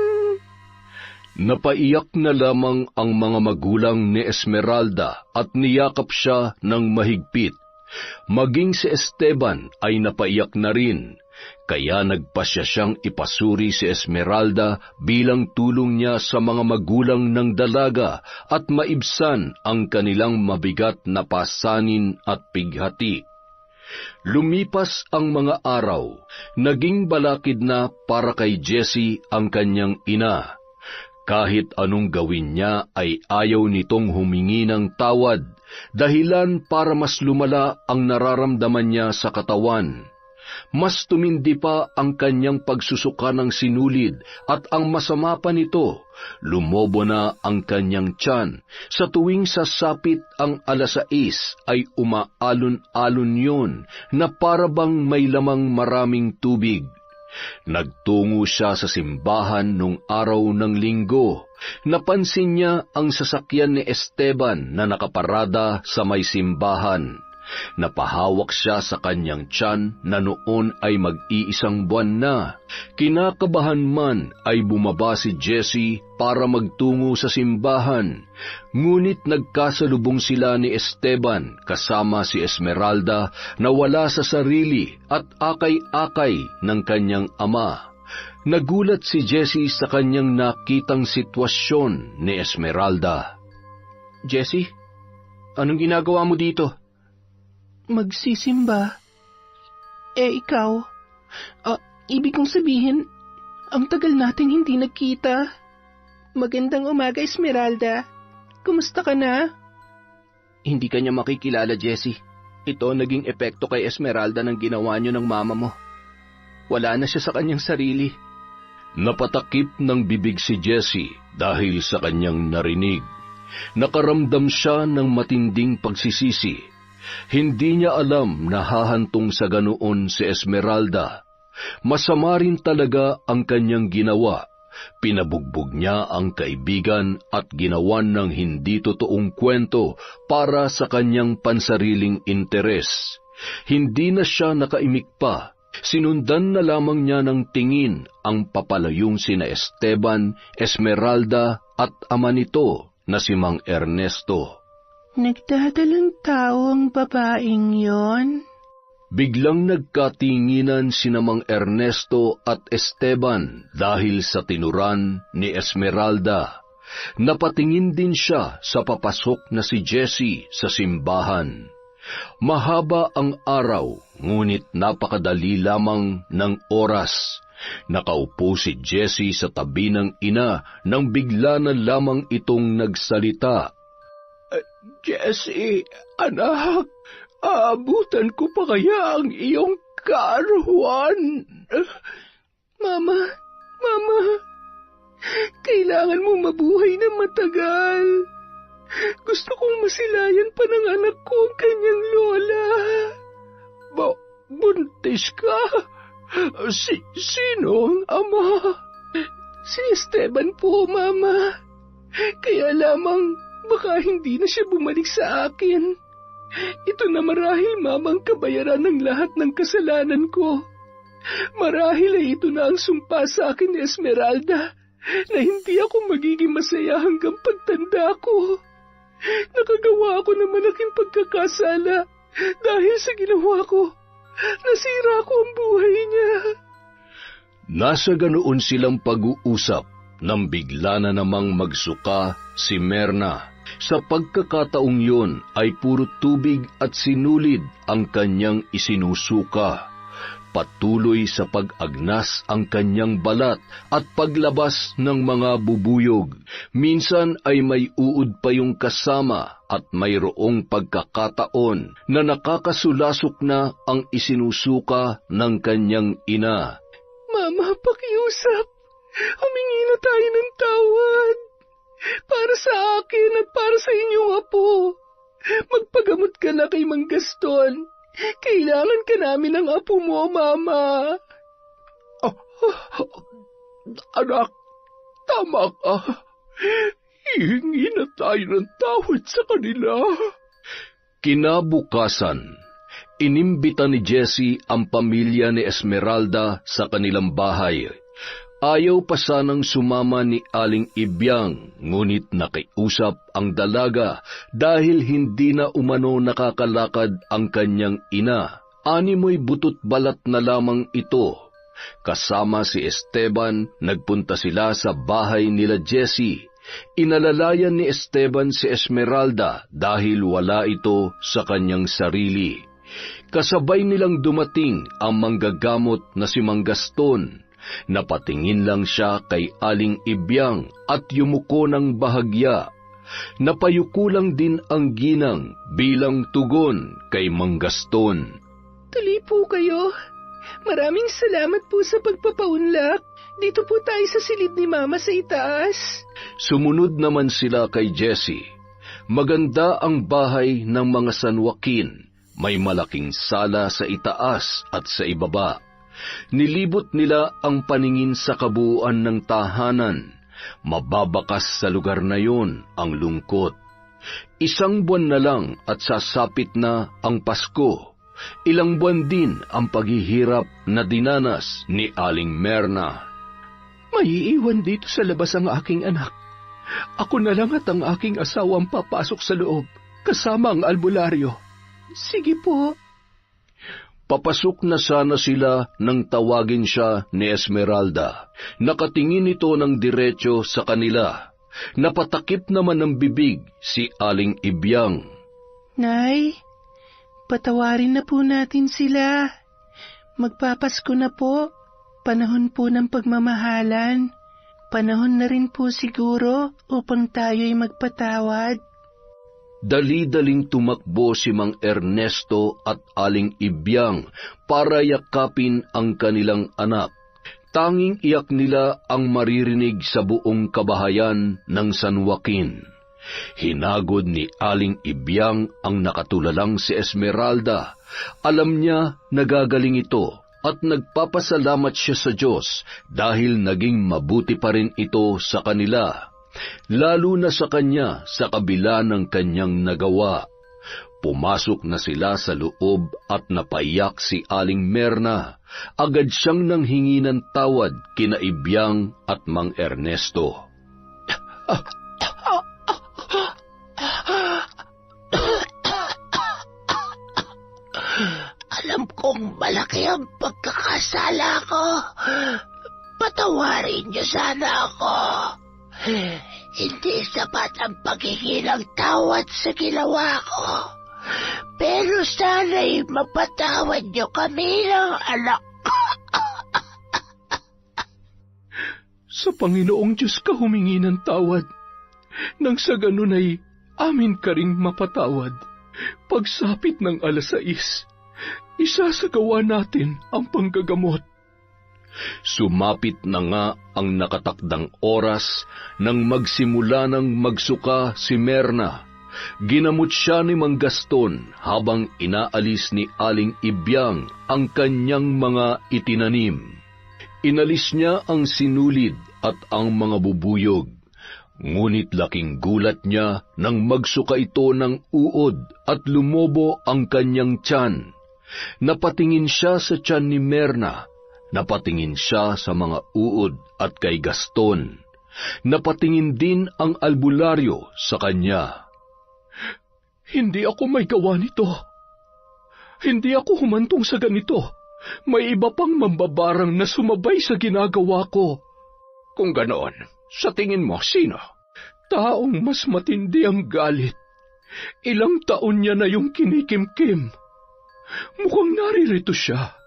Napaiyak na lamang ang mga magulang ni Esmeralda at niyakap siya ng mahigpit. Maging si Esteban ay napaiyak na rin. Kaya nagpasya siyang ipasuri si Esmeralda bilang tulong niya sa mga magulang ng dalaga at maibsan ang kanilang mabigat na pasanin at pighati. Lumipas ang mga araw, naging balakid na para kay Jessie ang kanyang ina. Kahit anong gawin niya ay ayaw nitong humingi ng tawad, dahilan para mas lumala ang nararamdaman niya sa katawan. Mas tumindi pa ang kanyang pagsusuka ng sinulid at ang masama pa nito, lumobo na ang kanyang tiyan. Sa tuwing sasapit ang 6:00 ay umaalon-alon yun na parabang may lamang maraming tubig. Nagtungo siya sa simbahan nung araw ng linggo. Napansin niya ang sasakyan ni Esteban na nakaparada sa may simbahan. Napahawak siya sa kanyang tiyan na noon ay mag-iisang buwan na. Kinakabahan man ay bumaba si Jessie para magtungo sa simbahan. Ngunit nagkasalubong sila ni Esteban kasama si Esmeralda na wala sa sarili at akay-akay ng kanyang ama. Nagulat si Jessie sa kanyang nakitang sitwasyon ni Esmeralda. Jessie, anong ginagawa mo dito? Magsisimba. Ikaw? Ibig kong sabihin, ang tagal nating hindi nagkita. Magandang umaga, Esmeralda. Kumusta ka na? Hindi ka niya makikilala, Jessie. Ito naging epekto kay Esmeralda ng ginawa niyo ng mama mo. Wala na siya sa kanyang sarili. Napatakip ng bibig si Jessie dahil sa kanyang narinig. Nakaramdam siya ng matinding pagsisisi. Hindi niya alam na hahantong sa ganoon si Esmeralda. Masama rin talaga ang kanyang ginawa. Pinabugbog niya ang kaibigan at ginawan ng hindi totoong kwento para sa kanyang pansariling interes. Hindi na siya nakaimik pa. Sinundan na lamang niya ng tingin ang papalayong sina Esteban, Esmeralda at ama nito na si Mang Ernesto. Nagdadalang tao ang babaeng yon? Biglang nagkatinginan sina Mang Ernesto at Esteban dahil sa tinuran ni Esmeralda. Napatingin din siya sa papasok na si Jessie sa simbahan. Mahaba ang araw, ngunit napakadali lamang ng oras. Nakaupo si Jessie sa tabi ng ina nang bigla na lamang itong nagsalita. Jessie, anak, aabutan ko pa kaya ang iyong kaarawan? Mama, kailangan mo mabuhay na matagal. Gusto kong masilayan pa ng anak ko ang kanyang lola. Buntis ka? Sino ang ama? Si Esteban po, Mama. Kaya lamang baka hindi na siya bumalik sa akin. Ito na marahil, Mama, ang kabayaran ng lahat ng kasalanan ko. Marahil ay ito na ang sumpa sa akin ni Esmeralda na hindi ako magiging masaya hanggang pagtanda ko. Nakagawa ako ng malaking pagkakasala dahil sa ginawa ko. Nasira ko ang buhay niya. Nasa ganoon silang pag-uusap nang bigla na namang magsuka si Merna. Sa pagkakataong yun ay puro tubig at sinulid ang kanyang isinusuka. Patuloy sa pag-agnas ang kanyang balat at paglabas ng mga bubuyog. Minsan ay may uod pa yung kasama at mayroong pagkakataon na nakakasulasok na ang isinusuka ng kanyang ina. Mama, pakiusap. Humingi na tayo ng tawad. Para sa akin at para sa inyong apo. Magpagamot ka na kay Mang Gaston. Kailangan ka namin ng apo mo, Mama. Anak, tama ka. Hihingi na tayo ng tawad sa kanila. Kinabukasan, inimbita ni Jessie ang pamilya ni Esmeralda sa kanilang bahay. Ayaw pa sanang sumama ni Aling Ibyang, ngunit nakiusap ang dalaga dahil hindi na umano nakakalakad ang kanyang ina. Animoy butot balat na lamang ito. Kasama si Esteban, nagpunta sila sa bahay nila Jessie. Inalalayan ni Esteban si Esmeralda dahil wala ito sa kanyang sarili. Kasabay nilang dumating ang manggagamot na si Mang Gaston. Napatingin lang siya kay Aling Ibyang at yumuko ng bahagya. Napayuko lang din ang ginang bilang tugon kay Mang Gaston. Tuloy po kayo. Maraming salamat po sa pagpapaunlak. Dito po tayo sa silid ni Mama sa itaas. Sumunod naman sila kay Jessie. Maganda ang bahay ng mga San Joaquin. May malaking sala sa itaas at sa ibaba. Nilibot nila ang paningin sa kabuuan ng tahanan. Mababakas sa lugar na yon ang lungkot. 1 buwan na lang at sasapit na ang Pasko. Ilang buwan din ang paghihirap na dinanas ni Aling Merna. Maiiwan dito sa labas ang aking anak. Ako na lang at ang aking asawang papasok sa loob, kasama ang albularyo. Sige po. Papasok na sana sila nang tawagin siya ni Esmeralda. Nakatingin ito ng diretso sa kanila. Napatakip naman ng bibig si Aling Ibyang. Nay, patawarin na po natin sila. Magpapasko na po. Panahon po ng pagmamahalan. Panahon na rin po siguro upang tayo'y magpatawad. Dali-daling tumakbo si Mang Ernesto at Aling Ibyang para yakapin ang kanilang anak. Tanging iyak nila ang maririnig sa buong kabahayan ng San Joaquin. Hinagod ni Aling Ibyang ang nakatulalang si Esmeralda. Alam niya nagagaling ito at nagpapasalamat siya sa Diyos dahil naging mabuti pa rin ito sa kanila. Lalo na sa kanya sa kabila ng kanyang nagawa. Pumasok na sila sa loob at napaiyak si Aling Merna. Agad siyang nanghingi ng tawad kina Ibyang at Mang Ernesto. Alam kong malaki ang pagkakasala ko. Patawarin niyo sana ako. Hindi sapat ang paghingi ng tawad sa ginawa ko. Pero sana'y mapatawad niyo kami ng anak ko. Sa Panginoong Diyos ka humingi ng tawad. Nang sa ganun ay amin ka ring mapatawad. Pagsapit ng 6:00, isasagawa natin ang panggagamot. Sumapit na nga ang nakatakdang oras nang magsimula ng magsuka si Merna. Ginamot siya ni Mang Gaston habang inaalis ni Aling Ibyang ang kanyang mga itinanim. Inalis niya ang sinulid at ang mga bubuyog. Ngunit laking gulat niya nang magsuka ito ng uod at lumobo ang kanyang tiyan. Napatingin siya sa tiyan ni Merna. Napatingin siya sa mga uod at kay Gaston. Napatingin din ang albularyo sa kanya. Hindi ako may gawa nito. Hindi ako humantong sa ganito. May iba pang mambabarang na sumabay sa ginagawa ko. Kung ganoon, sa tingin mo, sino? Taong mas matindi ang galit. Ilang taon niya na yung kinikimkim. Mukhang naririto siya.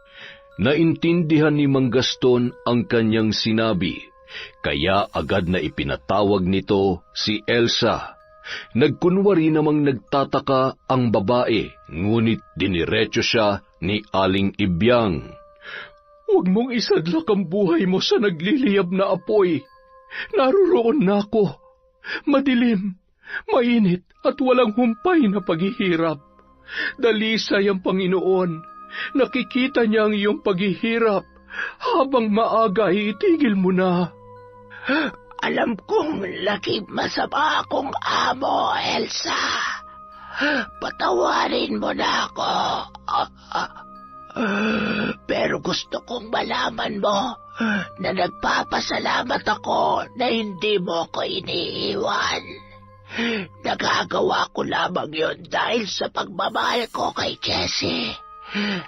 Naintindihan ni Mang Gaston ang kanyang sinabi, kaya agad na ipinatawag nito si Elsa. Nagkunwari namang nagtataka ang babae, ngunit diniretso siya ni Aling Ibyang. Huwag mong isadlak ang buhay mo sa nagliliyab na apoy. Naroon na ako. Madilim, mainit at walang humpay na paghihirap. Dalisay ang Panginoon. Nakikita niya ang iyong paghihirap. Habang maaga, itigil mo na. Alam kong laging masama akong amo, Elsa. Patawarin mo na ako. Pero gusto kong malaman mo na nagpapasalamat ako na hindi mo ko iniiwan. Nagagawa ko lamang yun dahil sa pagmamahal ko kay Jessie.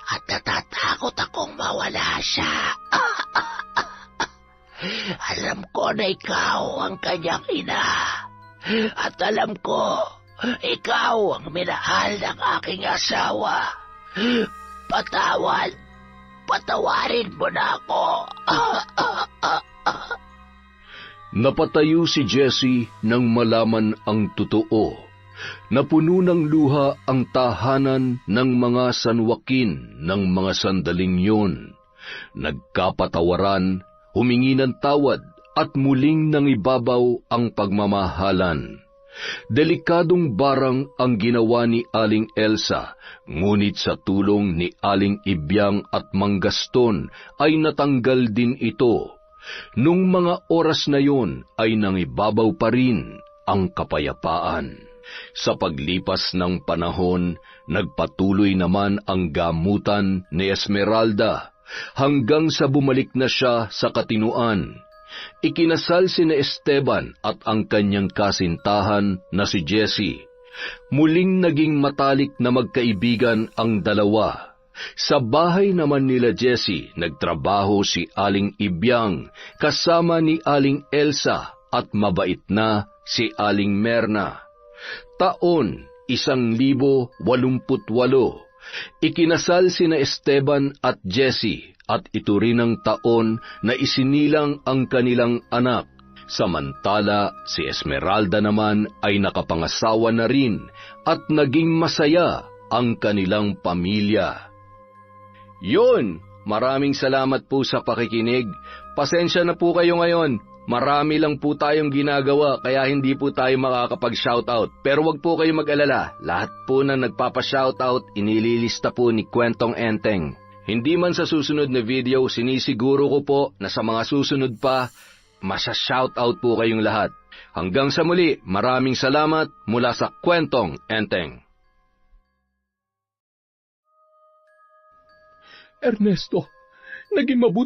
At natatakot akong mawala siya. Alam ko na ikaw ang kanyang ina. At alam ko, ikaw ang minahal ng aking asawa. Patawarin mo na ako. Napatayo si Jessie nang malaman ang totoo. Napuno ng luha ang tahanan ng mga San Joaquin ng mga sandaling yun. Nagkapatawaran, humingi ng tawad at muling nangibabaw ang pagmamahalan. Delikadong barang ang ginawa ni Aling Elsa, ngunit sa tulong ni Aling Ibyang at Mang Gaston ay natanggal din ito. Nung mga oras na yon ay nangibabaw pa rin ang kapayapaan. Sa paglipas ng panahon, nagpatuloy naman ang gamutan ni Esmeralda hanggang sa bumalik na siya sa katinuan. Ikinasal sina Esteban at ang kanyang kasintahan na si Jessie. Muling naging matalik na magkaibigan ang dalawa. Sa bahay naman nila Jessie, nagtrabaho si Aling Ibyang kasama ni Aling Elsa at mabait na si Aling Merna. Taon 1,088. Ikinasal sina Esteban at Jessie at ito rin ang taon na isinilang ang kanilang anak. Samantala, si Esmeralda naman ay nakapangasawa na rin at naging masaya ang kanilang pamilya. Yun, maraming salamat po sa pakikinig. Pasensya na po kayo ngayon. Marami lang po tayong ginagawa kaya hindi po tayo makakapag-shoutout. Pero wag po kayo mag-alala. Lahat po na nagpapa-shoutout, inililista po ni Kwentong Enteng. Hindi man sa susunod na video, sinisiguro ko po na sa mga susunod pa, masya-shoutout po kayong lahat. Hanggang sa muli, maraming salamat mula sa Kwentong Enteng. Ernesto, naging mabuti